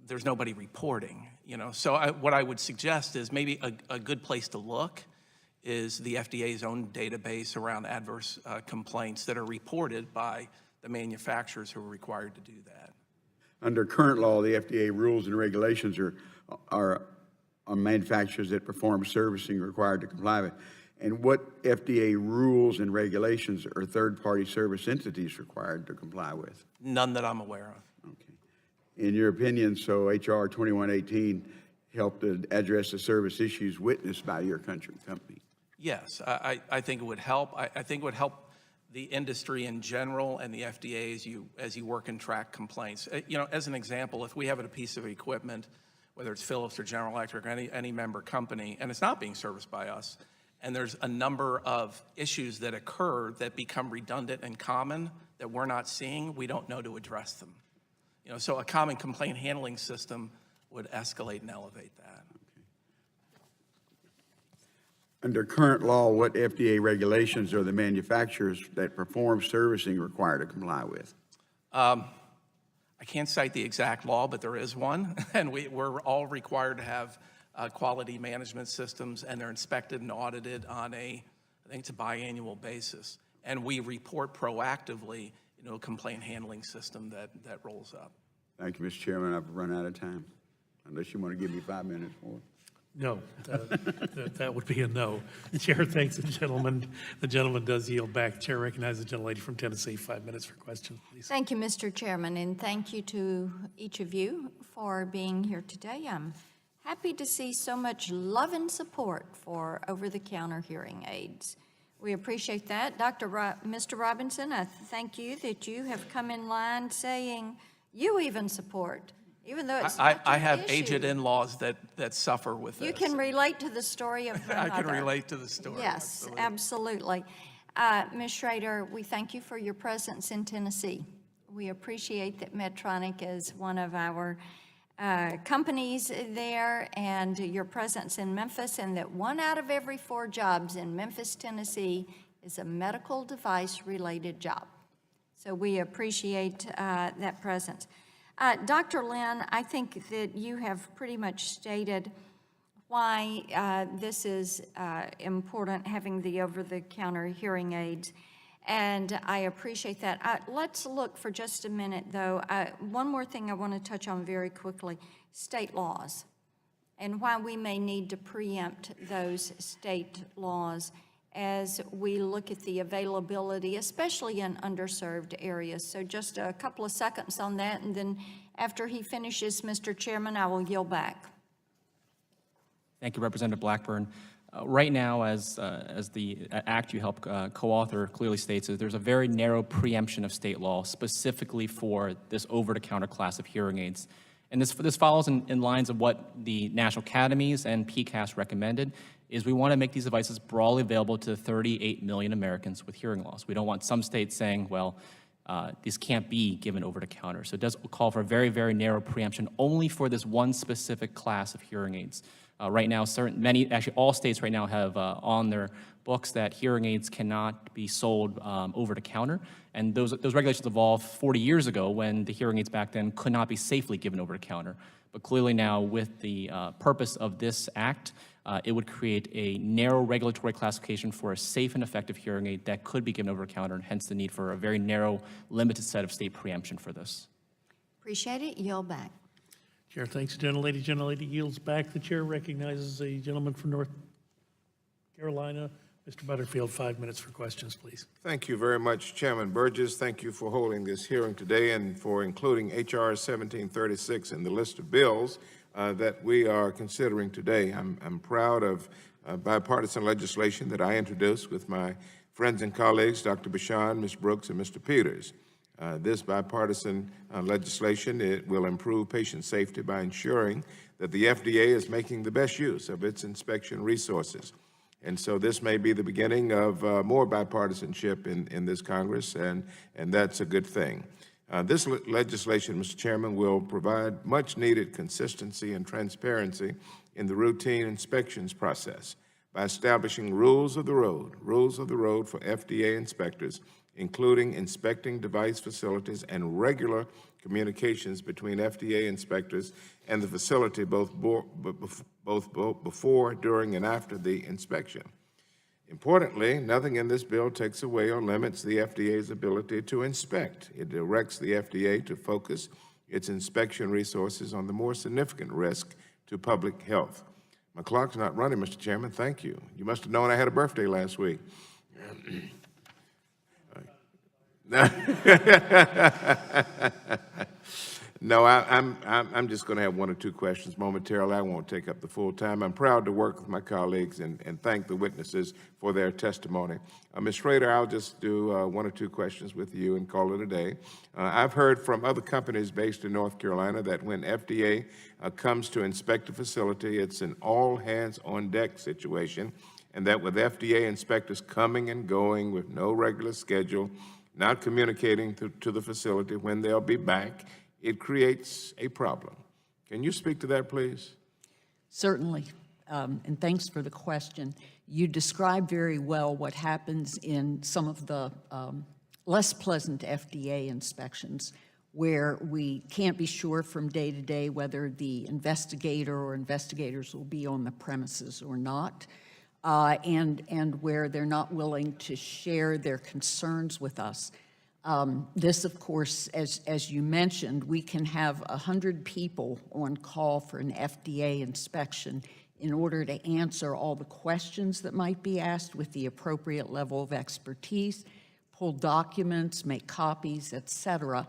There's nobody reporting, So what I would suggest is maybe a good place to look is the FDA's own database around adverse complaints that are reported by the manufacturers who are required to do that. Under current law, the FDA rules and regulations are on manufacturers that perform servicing required to comply with. And what FDA rules and regulations are third-party service entities required to comply with? None that I'm aware of. Okay. In your opinion, so HR 2118 helped to address the service issues witnessed by your company? Yes, I think it would help. I think it would help the industry in general and the FDA as you work and track complaints. As an example, if we have a piece of equipment, whether it's Philips or General Electric or any member company, and it's not being serviced by us, and there's a number of issues that occur that become redundant and common that we're not seeing, we don't know to address them. So a common complaint handling system would escalate and elevate that. Under current law, what FDA regulations are the manufacturers that perform servicing required to comply with? I can't cite the exact law, but there is one, and we're all required to have quality management systems, and they're inspected and audited on I think it's a biannual basis. And we report proactively, a complaint handling system that rolls up. Thank you, Mr. Chairman. I've run out of time, unless you want to give me 5 minutes more. No, that would be a no. The chair thanks the gentleman. The gentleman does yield back. The chair recognizes the gentlelady from Tennessee. 5 minutes for questions, please. Thank you, Mr. Chairman, and thank you to each of you for being here today. I'm happy to see so much love and support for over-the-counter hearing aids. We appreciate that. Mr. Robinson, I thank you that you have come in line saying you even support, even though it's not I your have issue. aged in-laws that suffer with this. You can relate to the story of your I can mother. relate to the story. Yes, absolutely. Ms. Schrader, we thank you for your presence in Tennessee. We appreciate that Medtronic is one of our companies there, and your presence in Memphis, and that 1 out of every 4 jobs in Memphis, Tennessee is a medical device-related job. So we appreciate that presence. Dr. Lynn, I think that you have pretty much stated why this is important, having the over-the-counter hearing aids, and I appreciate that. Let's look for just a minute, though. One more thing I want to touch on very quickly, state laws, and why we may need to preempt those state laws as we look at the availability, especially in underserved areas. So just a couple of seconds on that, and then after he finishes, Mr. Chairman, I will yield back. Thank you, Representative Blackburn. Right now, as the act you helped co-author clearly states, there's a very narrow preemption of state law specifically for this over-the-counter class of hearing aids. And this follows in lines of what the National Academies and PCAST recommended, is we want to make these devices broadly available to 38 million Americans with hearing loss. We don't want some states saying, well, these can't be given over-the-counter. So it does call for a very, very narrow preemption only for this one specific class of hearing aids. Right now, actually all states right now have on their books that hearing aids cannot be sold over-the-counter, and those regulations evolved 40 years ago when the hearing aids back then could not be safely given over-the-counter. But clearly now, with the purpose of this act, it would create a narrow regulatory classification for a safe and effective hearing aid that could be given over-the-counter, and hence the need for a very narrow, limited set of state preemption for this. Appreciate it. Yield back. Chair thanks the gentlelady yields back. The chair recognizes a gentleman from North Carolina. Mr. Butterfield, 5 minutes for questions, please. Thank you very much, Chairman Burgess. Thank you for holding this hearing today and for including H.R. 1736 in the list of bills that we are considering today. I'm proud of bipartisan legislation that I introduced with my friends and colleagues, Dr. Bashan, Ms. Brooks, and Mr. Peters. This bipartisan legislation, it will improve patient safety by ensuring that the FDA is making the best use of its inspection resources. And so this may be the beginning of more bipartisanship in this Congress, and that's a good thing. This legislation, Mr. Chairman, will provide much-needed consistency and transparency in the routine inspections process by establishing rules of the road for FDA inspectors, including inspecting device facilities and regular communications between FDA inspectors and the facility both before, during, and after the inspection. Importantly, nothing in this bill takes away or limits the FDA's ability to inspect. It directs the FDA to focus its inspection resources on the more significant risk to public health. My clock's not running, Mr. Chairman. Thank you. You must have known I had a birthday last week. No, I'm just going to have 1 or 2 questions momentarily. I won't take up the full time. I'm proud to work with my colleagues and thank the witnesses for their testimony. Ms. Schrader, I'll just do 1 or 2 questions with you and call it a day. I've heard from other companies based in North Carolina that when FDA comes to inspect a facility, it's an all-hands-on-deck situation, and that with FDA inspectors coming and going with no regular schedule, not communicating to the facility when they'll be back, it creates a problem. Can you speak to that, please? Certainly, and thanks for the question. You described very well what happens in some of the less pleasant FDA inspections where we can't be sure from day to day whether the investigator or investigators will be on the premises or not, and where they're not willing to share their concerns with us. This, of course, as you mentioned, we can have 100 people on call for an FDA inspection in order to answer all the questions that might be asked with the appropriate level of expertise, pull documents, make copies, et cetera,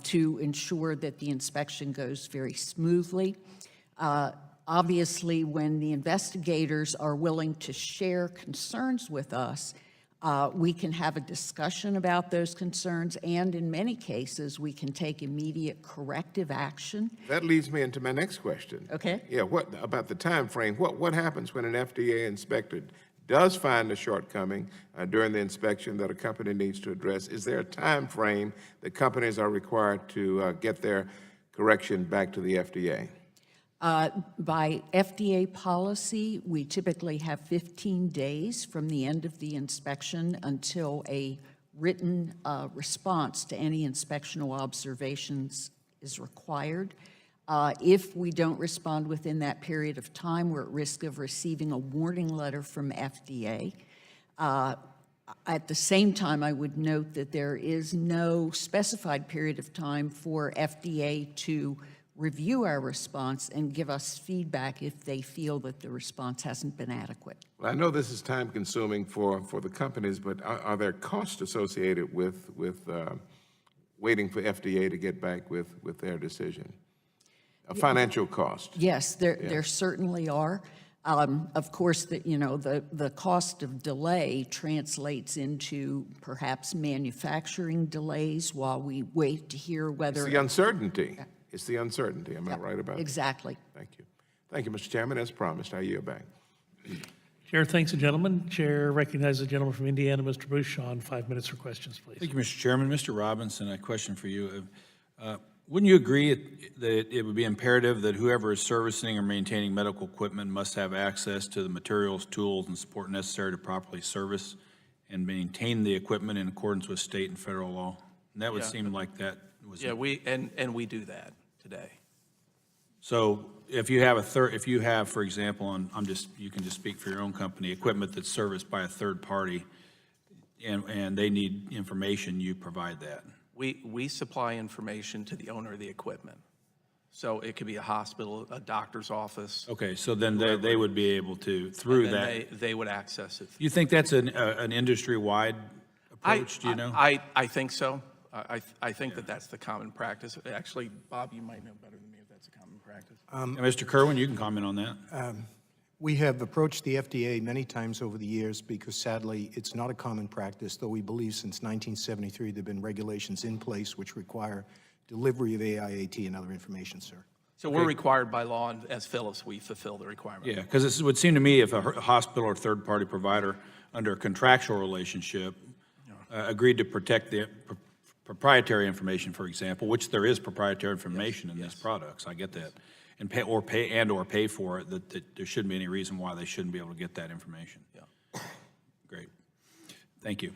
to ensure that the inspection goes very smoothly. Obviously, when the investigators are willing to share concerns with us, we can have a discussion about those concerns, and in many cases, we can take immediate corrective action. That leads me into my next question. Okay. Yeah, what about the time frame? What happens when an FDA inspector does find a shortcoming during the inspection that a company needs to address? Is there a time frame that companies are required to get their correction back to the FDA? By FDA policy, we typically have 15 days from the end of the inspection until a written response to any inspectional observations is required. If we don't respond within that period of time, we're at risk of receiving a warning letter from FDA. At the same time, I would note that there is no specified period of time for FDA to review our response and give us feedback if they feel that the response hasn't been adequate. Well, I know this is time-consuming for the companies, but are there costs associated with waiting for FDA to get back with their decision? A financial cost? Yes, there certainly are. Of course, the cost of delay translates into perhaps manufacturing delays while we wait to hear whether. It's the uncertainty. It's the uncertainty. Am I right about that? Exactly. Thank you. Thank you, Mr. Chairman. As promised, I yield back. Chair thanks the gentleman. Chair recognizes the gentleman from Indiana, Mr. Bush, on 5 minutes for questions, please. Thank you, Mr. Chairman. Mr. Robinson, a question for you. Wouldn't you agree that it would be imperative that whoever is servicing or maintaining medical equipment must have access to the materials, tools, and support necessary to properly service and maintain the equipment in accordance with state and federal law? And that would seem like that was. Yeah, we do that today. So if you have for example, and you can just speak for your own company, equipment that's serviced by a third party, and they need information, you provide that. We supply information to the owner of the equipment. So it could be a hospital, a doctor's office. Okay, so then they would be able to, through and that. They would access it. You think that's an industry-wide approach, do you know? I think so. I think that's the common practice. Actually, Bob, you might know better than me if that's a common practice. And Mr. Kerwin, you can comment on that. We have approached the FDA many times over the years because sadly, it's not a common practice, though we believe since 1973 there have been regulations in place which require delivery of AIAT and other information, sir. So we're required by law, and as Phyllis, we fulfill the requirement. Yeah, because it would seem to me if a hospital or third-party provider under a contractual relationship agreed to protect the proprietary information, for example, which there is proprietary information in these products, I get that, and pay for it, that there shouldn't be any reason why they shouldn't be able to get that information. Yeah. Great. Thank you.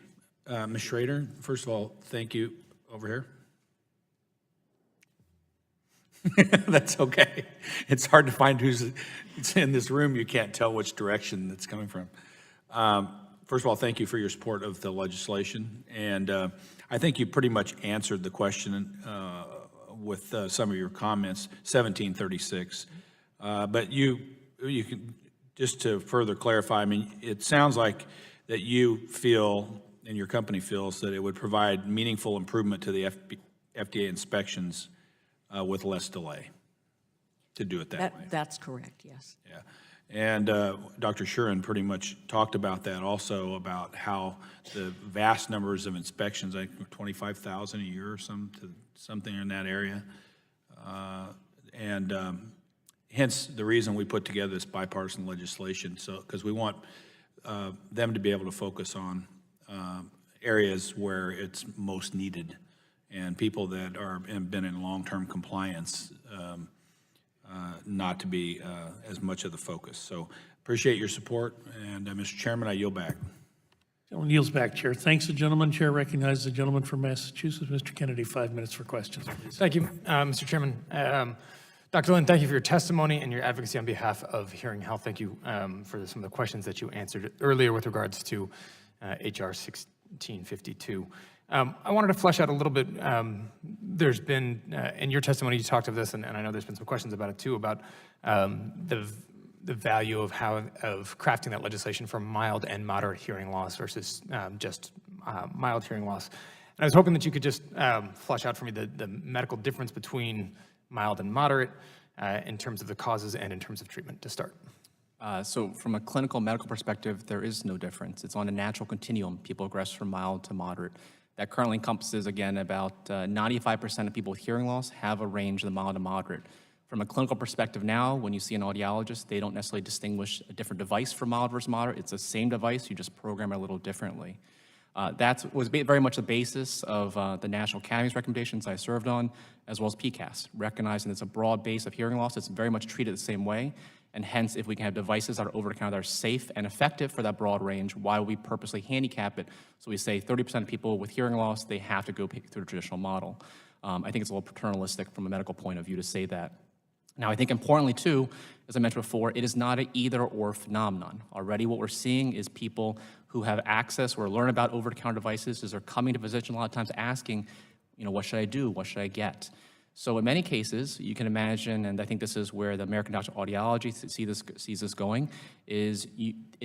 Ms. Schrader, first of all, thank you. Over here. That's okay. It's hard to find who's in this room. You can't tell which direction it's coming from. First of all, thank you for your support of the legislation. And I think you pretty much answered the question with some of your comments, 1736. But you can, just to further clarify, I mean, it sounds like that you feel, and your company feels, that it would provide meaningful improvement to the FDA inspections with less delay, to do it that way. That's correct, yes. Yeah. And Dr. Shuren pretty much talked about that also, about how the vast numbers of inspections, like 25,000 a year or something in that area. Hence the reason we put together this bipartisan legislation, so because we want them to be able to focus on areas where it's most needed, and people that have been in long-term compliance not to be as much of the focus. So appreciate your support, and Mr. Chairman, I yield back. Gentleman yields back, Chair. Thanks the gentleman. Chair recognizes the gentleman from Massachusetts, Mr. Kennedy, 5 minutes for questions, please. Thank you, Mr. Chairman. Dr. Lynn, thank you for your testimony and your advocacy on behalf of Hearing Health. Thank you for some of the questions that you answered earlier with regards to HR 1652. I wanted to flesh out a little bit. There's been, in your testimony, you talked of this, and I know there's been some questions about it too, about the value of crafting that legislation for mild and moderate hearing loss versus just mild hearing loss. And I was hoping that you could just flesh out for me the medical difference between mild and moderate, in terms of the causes and in terms of treatment to start? So from a clinical medical perspective, there is no difference. It's on a natural continuum. People progress from mild to moderate. That currently encompasses, again, about 95% of people with hearing loss have a range of the mild to moderate. From a clinical perspective now, when you see an audiologist, they don't necessarily distinguish a different device for mild versus moderate. It's the same device, you just program it a little differently. That was very much the basis of the National Academy's recommendations I served on, as well as PCAS, recognizing it's a broad base of hearing loss. It's very much treated the same way, and hence, if we can have devices that are over-the-counter that are safe and effective for that broad range, why would we purposely handicap it? So we say 30% of people with hearing loss, they have to go through the traditional model. I think it's a little paternalistic from a medical point of view to say that. Now, I think importantly, too, as I mentioned before, it is not an either-or phenomenon. Already what we're seeing is people who have access or learn about over-the-counter devices is they're coming to physician a lot of times asking, what should I do? What should I get? So in many cases, you can imagine, and I think this is where the American College of Audiology sees this going, it's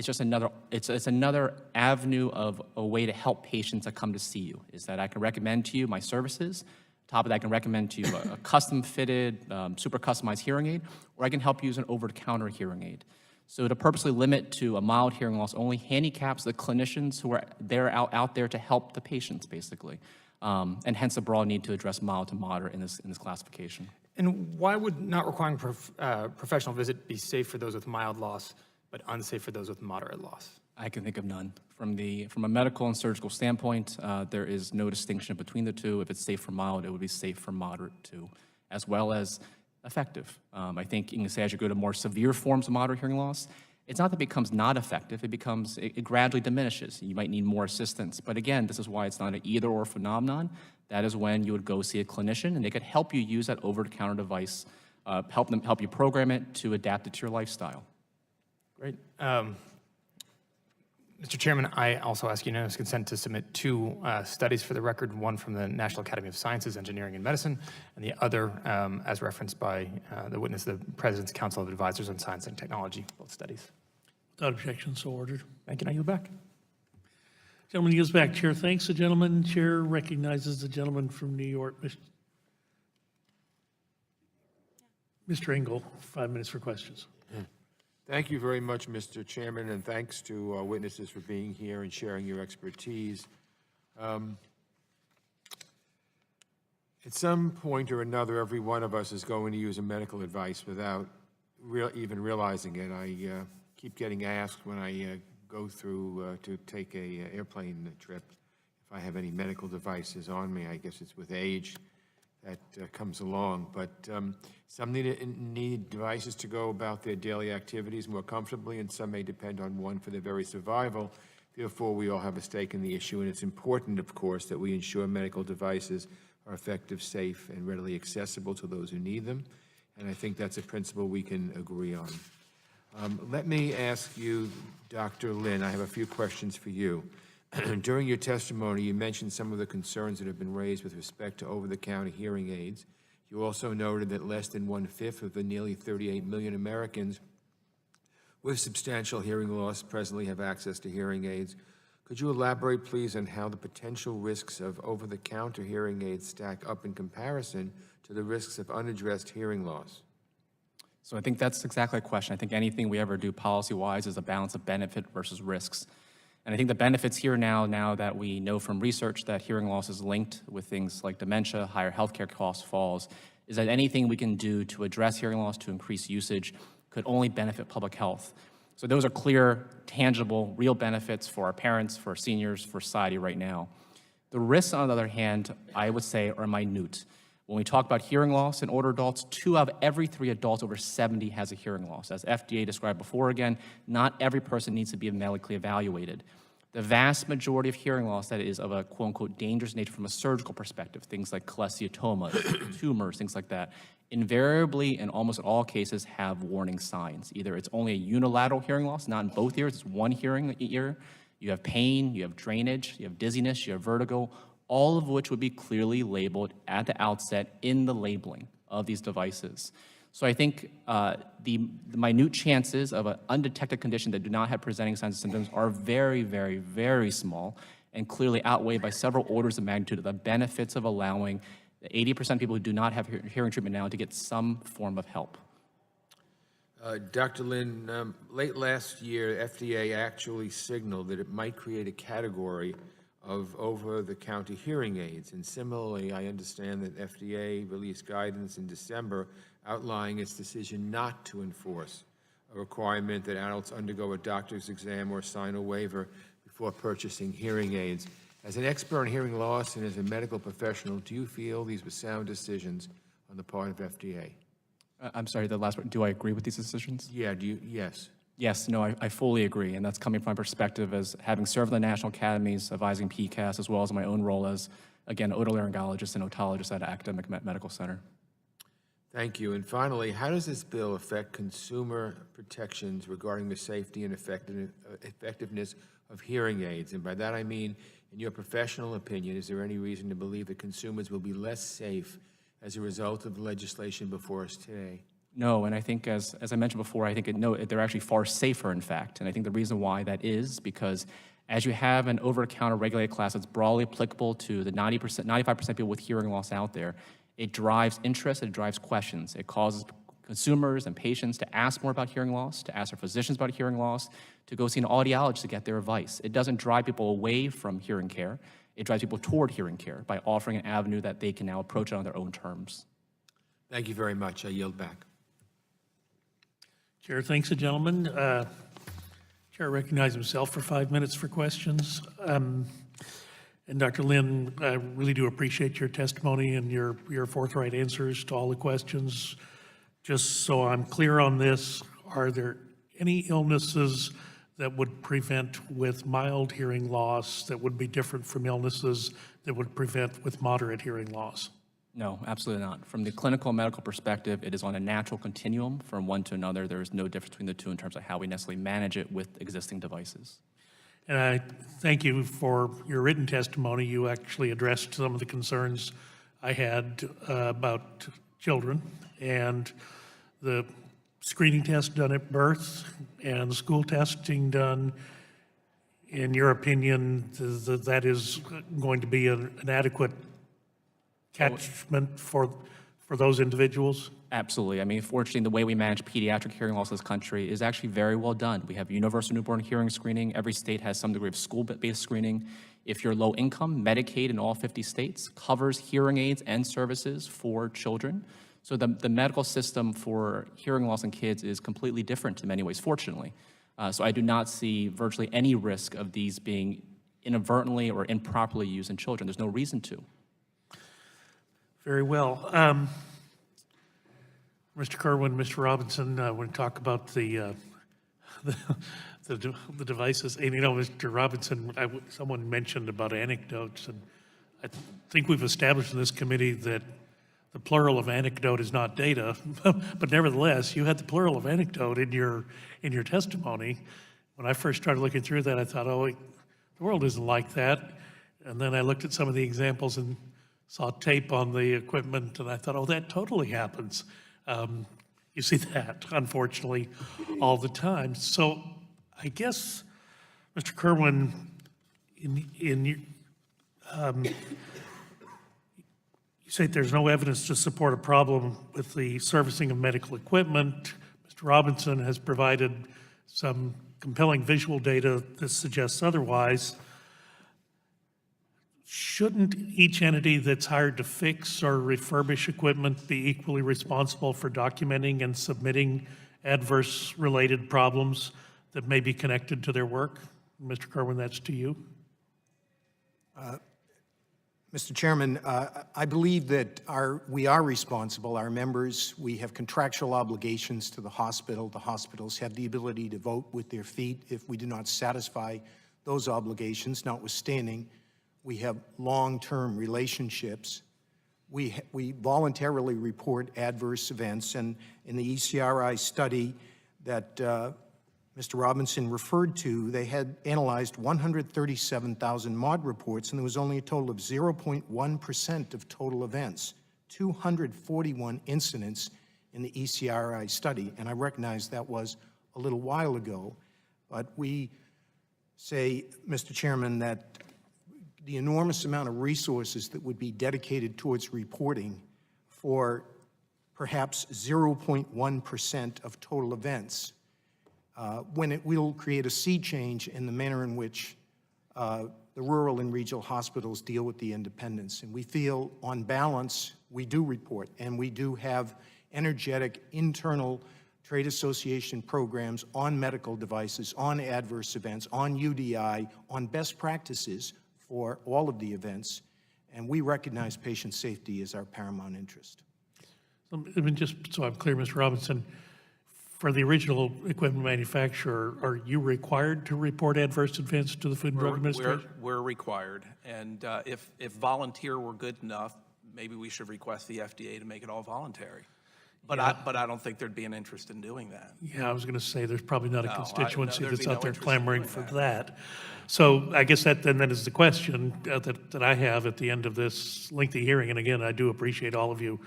just another avenue of a way to help patients that come to see you, is that I can recommend to you my services. Top of that, I can recommend to you a custom-fitted, super customized hearing aid, or I can help you use an over-the-counter hearing aid. So to purposely limit to a mild hearing loss only handicaps the clinicians who are out there to help the patients, basically. And hence the broad need to address mild to moderate in this classification. And why would not requiring professional visit be safe for those with mild loss, but unsafe for those with moderate loss? I can think of none. From a medical and surgical standpoint, there is no distinction between the two. If it's safe for mild, it would be safe for moderate too, as well as effective. I think you can say as you go to more severe forms of moderate hearing loss, it's not that it becomes not effective, it gradually diminishes. You might need more assistance. But again, this is why it's not an either-or phenomenon. That is when you would go see a clinician and they could help you use that over-the-counter device, help you program it to adapt it to your lifestyle. Great. Mr. Chairman, I also ask unanimous consent to submit two studies for the record, one from the National Academy of Sciences, Engineering, and Medicine, and the other, as referenced by the witness, the President's Council of Advisors on Science and Technology, both studies. Without objection, so ordered. Thank you. Now yield back. Gentleman yields back. Chair thanks the gentleman. Chair recognizes the gentleman from New York. Mr. Engel, 5 minutes for questions. Thank you very much, Mr. Chairman, and thanks to our witnesses for being here and sharing your expertise. At some point or another, every one of us is going to use a medical advice without even realizing it. I keep getting asked when I go through to take a airplane trip if I have any medical devices on me. I guess it's with age that comes along, but some need devices to go about their daily activities more comfortably, and some may depend on one for their very survival. Therefore, we all have a stake in the issue, and it's important, of course, that we ensure medical devices are effective, safe, and readily accessible to those who need them, and I think that's a principle we can agree on. Let me ask you, Dr. Lin, I have a few questions for you. During your testimony, you mentioned some of the concerns that have been raised with respect to over-the-counter hearing aids. You also noted that less than 1/5 of the nearly 38 million Americans with substantial hearing loss presently have access to hearing aids. Could you elaborate, please, on how the potential risks of over-the-counter hearing aids stack up in comparison to the risks of unaddressed hearing loss? So I think that's exactly a question. I think anything we ever do policy-wise is a balance of benefit versus risks. And I think the benefits here now that we know from research that hearing loss is linked with things like dementia, higher healthcare costs, falls, is that anything we can do to address hearing loss, to increase usage, could only benefit public health. So those are clear, tangible, real benefits for our parents, for our seniors, for society right now. The risks, on the other hand, I would say are minute. When we talk about hearing loss in older adults, 2 out of every 3 adults over 70 has a hearing loss. As FDA described before, again, not every person needs to be medically evaluated. The vast majority of hearing loss that is of a quote-unquote dangerous nature from a surgical perspective, things like cholesteatoma, tumors, things like that, invariably, in almost all cases, have warning signs. Either it's only a unilateral hearing loss, not in both ears, it's one hearing ear, you have pain, you have drainage, you have dizziness, you have vertigo, all of which would be clearly labeled at the outset in the labeling of these devices. So I think the minute chances of an undetected condition that do not have presenting signs and symptoms are very, very, very small and clearly outweighed by several orders of magnitude of the benefits of allowing the 80% of people who do not have hearing treatment now to get some form of help. Dr. Lin, late last year, FDA actually signaled that it might create a category of over-the-counter hearing aids. And similarly, I understand that FDA released guidance in December outlining its decision not to enforce a requirement that adults undergo a doctor's exam or sign a waiver before purchasing hearing aids. As an expert on hearing loss and as a medical professional, do you feel these were sound decisions on the part of FDA? I'm sorry, the last part, do I agree with these decisions? Yeah, do you, yes. Yes, no, I fully agree, and that's coming from my perspective as having served in the National Academies, advising PCAS, as well as my own role as, again, otolaryngologist and otologist at an academic medical center. Thank you. And finally, how does this bill affect consumer protections regarding the safety and effectiveness of hearing aids? And by that I mean, in your professional opinion, is there any reason to believe that consumers will be less safe as a result of the legislation before us today? No, and I think, as I mentioned before, I think they're actually far safer, in fact. And I think the reason why that is because as you have an over-the-counter regulated class that's broadly applicable to the 90%, 95% people with hearing loss out there, it drives interest, it drives questions. It causes consumers and patients to ask more about hearing loss, to ask their physicians about hearing loss, to go see an audiologist to get their advice. It doesn't drive people away from hearing care. It drives people toward hearing care by offering an avenue that they can now approach it on their own terms. Thank you very much. I yield back. Chair thanks the gentleman. Chair recognizes himself for 5 minutes for questions. And Dr. Lin, I really do appreciate your testimony and your forthright answers to all the questions. Just so I'm clear on this, are there any illnesses that would prevent with mild hearing loss that would be different from illnesses that would prevent with moderate hearing loss? No, absolutely not. From the clinical medical perspective, it is on a natural continuum from one to another. There is no difference between the two in terms of how we necessarily manage it with existing devices. And I thank you for your written testimony. You actually addressed some of the concerns I had about children and the screening test done at birth and the school testing done. In your opinion, that is going to be an adequate catchment for those individuals? Absolutely. I mean, fortunately, the way we manage pediatric hearing loss in this country is actually very well done. We have universal newborn hearing screening. Every state has some degree of school-based screening. If you're low income, Medicaid in all 50 states covers hearing aids and services for children. So the medical system for hearing loss in kids is completely different in many ways, fortunately. So I do not see virtually any risk of these being inadvertently or improperly used in children. There's no reason to. Very well. Mr. Kerwin, Mr. Robinson, I want to talk about the devices. And, you know, Mr. Robinson, someone mentioned about anecdotes, and I think we've established in this committee that the plural of anecdote is not data, but nevertheless, you had the plural of anecdote in your testimony. When I first started looking through that, I thought, oh, the world isn't like that. And then I looked at some of the examples and saw tape on the equipment, and I thought, oh, that totally happens. You see that, unfortunately, all the time. So I guess, Mr. Kerwin, you say there's no evidence to support a problem with the servicing of medical equipment. Mr. Robinson has provided some compelling visual data that suggests otherwise. Shouldn't each entity that's hired to fix or refurbish equipment be equally responsible for documenting and submitting adverse related problems that may be connected to their work? Mr. Kerwin, that's to you. Mr. Chairman, I believe that we are responsible, our members. We have contractual obligations to the hospital. The hospitals have the ability to vote with their feet if we do not satisfy those obligations, notwithstanding we have long-term relationships. We voluntarily report adverse events, and in the ECRI study that Mr. Robinson referred to, they had analyzed 137,000 MOD reports, and there was only a total of 0.1% of total events, 241 incidents in the ECRI study. And I recognize that was a little while ago, but we say, Mr. Chairman, that the enormous amount of resources that would be dedicated towards reporting for perhaps 0.1% of total events, when it will create a sea change in the manner in which the rural and regional hospitals deal with the independents. And we feel, on balance, we do report, and we do have energetic internal trade association programs on medical devices, on adverse events, on UDI, on best practices for all of the events, and we recognize patient safety as our paramount interest. I mean, just so I'm clear, Mr. Robinson, for the original equipment manufacturer, are you required to report adverse events to the Food and Drug Administration? We're required, and if volunteer were good enough, maybe we should request the FDA to make it all voluntary. But I don't think there'd be an interest in doing that. Yeah, I was going to say, there's probably not a No, constituency there'd that's be out no there interest in clamoring doing for that. that. So I guess that is the question that I have at the end of this lengthy hearing. And again, I do appreciate all of you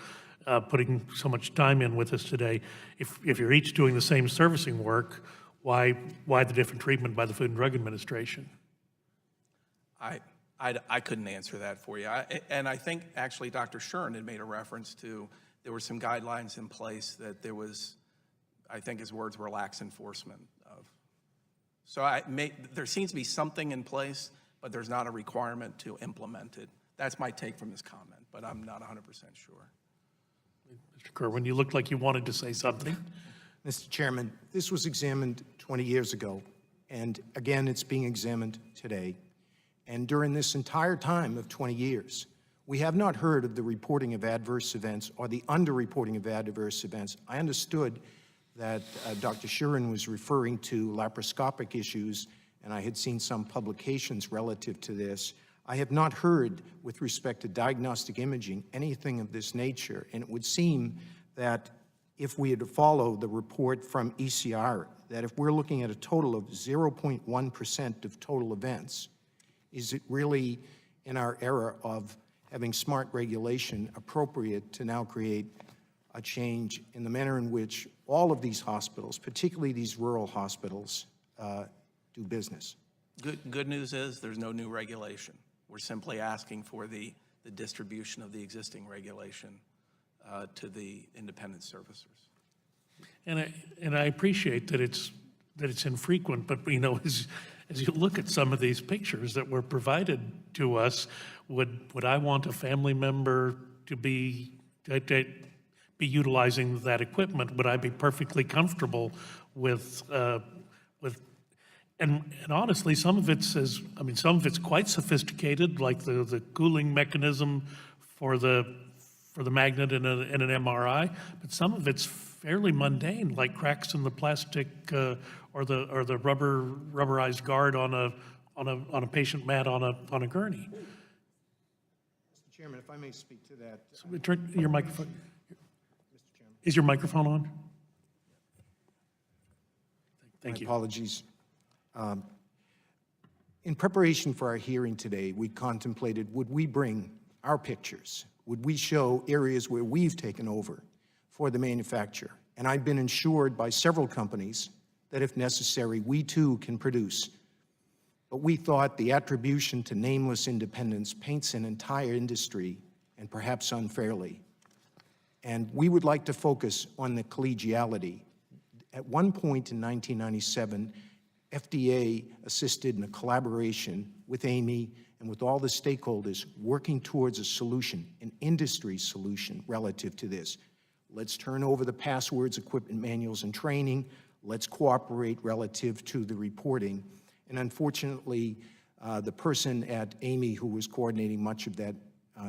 putting so much time in with us today. If you're each doing the same servicing work, why the different treatment by the Food and Drug Administration? I couldn't answer that for you. And I think actually Dr. Shuren had made a reference to there were some guidelines in place that there was, I think his words were, lax enforcement of. So there seems to be something in place, but there's not a requirement to implement it. That's my take from this comment, but I'm not 100% sure. Mr. Kerwin, you looked like you wanted to say something. Mr. Chairman, this was examined 20 years ago, and again, it's being examined today. And during this entire time of 20 years, we have not heard of the reporting of adverse events or the underreporting of adverse events. I understood that Dr. Shuren was referring to laparoscopic issues, and I had seen some publications relative to this. I have not heard, with respect to diagnostic imaging, anything of this nature, and it would seem that if we had to follow the report from ECR, that if we're looking at a total of 0.1% of total events, is it really, in our era of having smart regulation, appropriate to now create a change in the manner in which all of these hospitals, particularly these rural hospitals, do business? Good news is there's no new regulation. We're simply asking for the distribution of the existing regulation to the independent servicers. And I appreciate that it's infrequent, but you know, as you look at some of these pictures that were provided to us, would I want a family member to be utilizing that equipment? Would I be perfectly comfortable with and honestly, some of it's quite sophisticated, like the cooling mechanism for the magnet in an MRI, but some of it's fairly mundane, like cracks in the plastic or the rubberized guard on a patient mat on a gurney. Mr. Chairman, if I may speak to that. So turn your microphone. Mr. Chairman. Is your microphone on? Thank you. My apologies. In preparation for our hearing today, we contemplated, would we bring our pictures? Would we show areas where we've taken over for the manufacturer? And I've been assured by several companies that if necessary, we too can produce. But we thought the attribution to nameless independents paints an entire industry, and perhaps unfairly. And we would like to focus on the collegiality. At one point in 1997, FDA assisted in a collaboration with Amy and with all the stakeholders working towards a solution, an industry solution relative to this. Let's turn over the passwords, equipment manuals, and training. Let's cooperate relative to the reporting. And unfortunately, the person at Amy who was coordinating much of that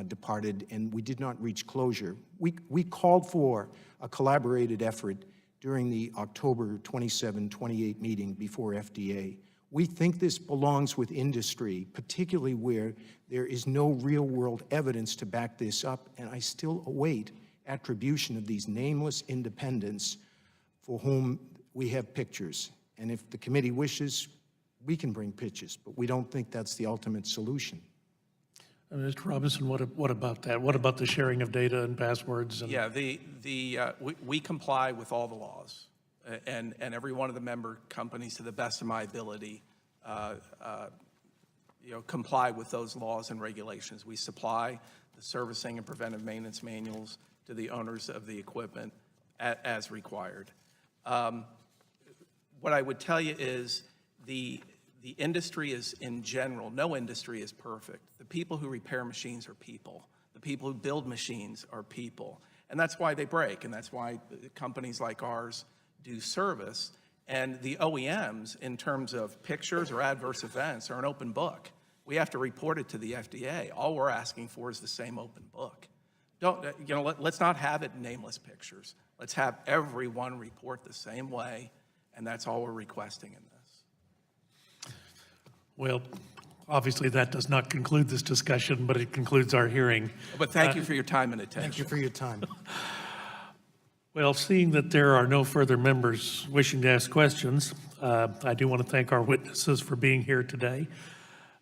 departed, and we did not reach closure. We called for a collaborated effort during the October 27, 28 meeting before FDA. We think this belongs with industry, particularly where there is no real-world evidence to back this up, and I still await attribution of these nameless independents for whom we have pictures. And if the committee wishes, we can bring pictures, but we don't think that's the ultimate solution. Mr. Robinson, what about that? What about the sharing of data and passwords? And Yeah, we comply with all the laws, and every one of the member companies, to the best of my ability, comply with those laws and regulations. We supply the servicing and preventive maintenance manuals to the owners of the equipment as required. What I would tell you is the industry is, in general, no industry is perfect. The people who repair machines are people. The people who build machines are people. And that's why they break, and that's why companies like ours do service. And the OEMs, in terms of pictures or adverse events, are an open book. We have to report it to the FDA. All we're asking for is the same open book. Let's not have it in nameless pictures. Let's have everyone report the same way, and that's all we're requesting in this. Well, obviously, that does not conclude this discussion, but it concludes our hearing. But thank you for your time and attention. Thank you for your time. Well, seeing that there are no further members wishing to ask questions, I do want to thank our witnesses for being here today.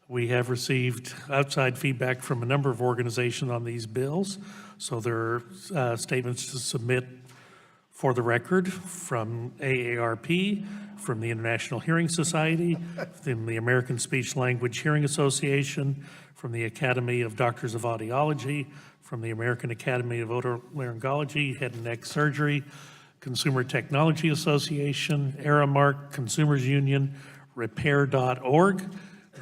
We have received outside feedback from a number of organizations on these bills, so there are statements to submit for the record from AARP, from the International Hearing Society, from the American Speech Language Hearing Association, from the Academy of Doctors of Audiology, from the American Academy of Otolaryngology, Head and Neck Surgery, Consumer Technology Association, Aramark, Consumers Union, Repair.org.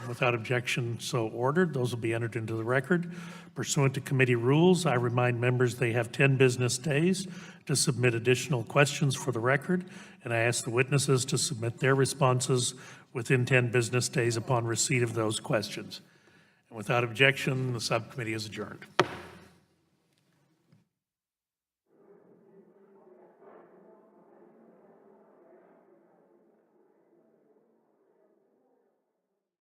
Without objection, so ordered. Those will be entered into the record. Pursuant to committee rules, I remind members they have 10 business days to submit additional questions for the record, and I ask the witnesses to submit their responses within 10 business days upon receipt of those questions. And without objection, the subcommittee is adjourned.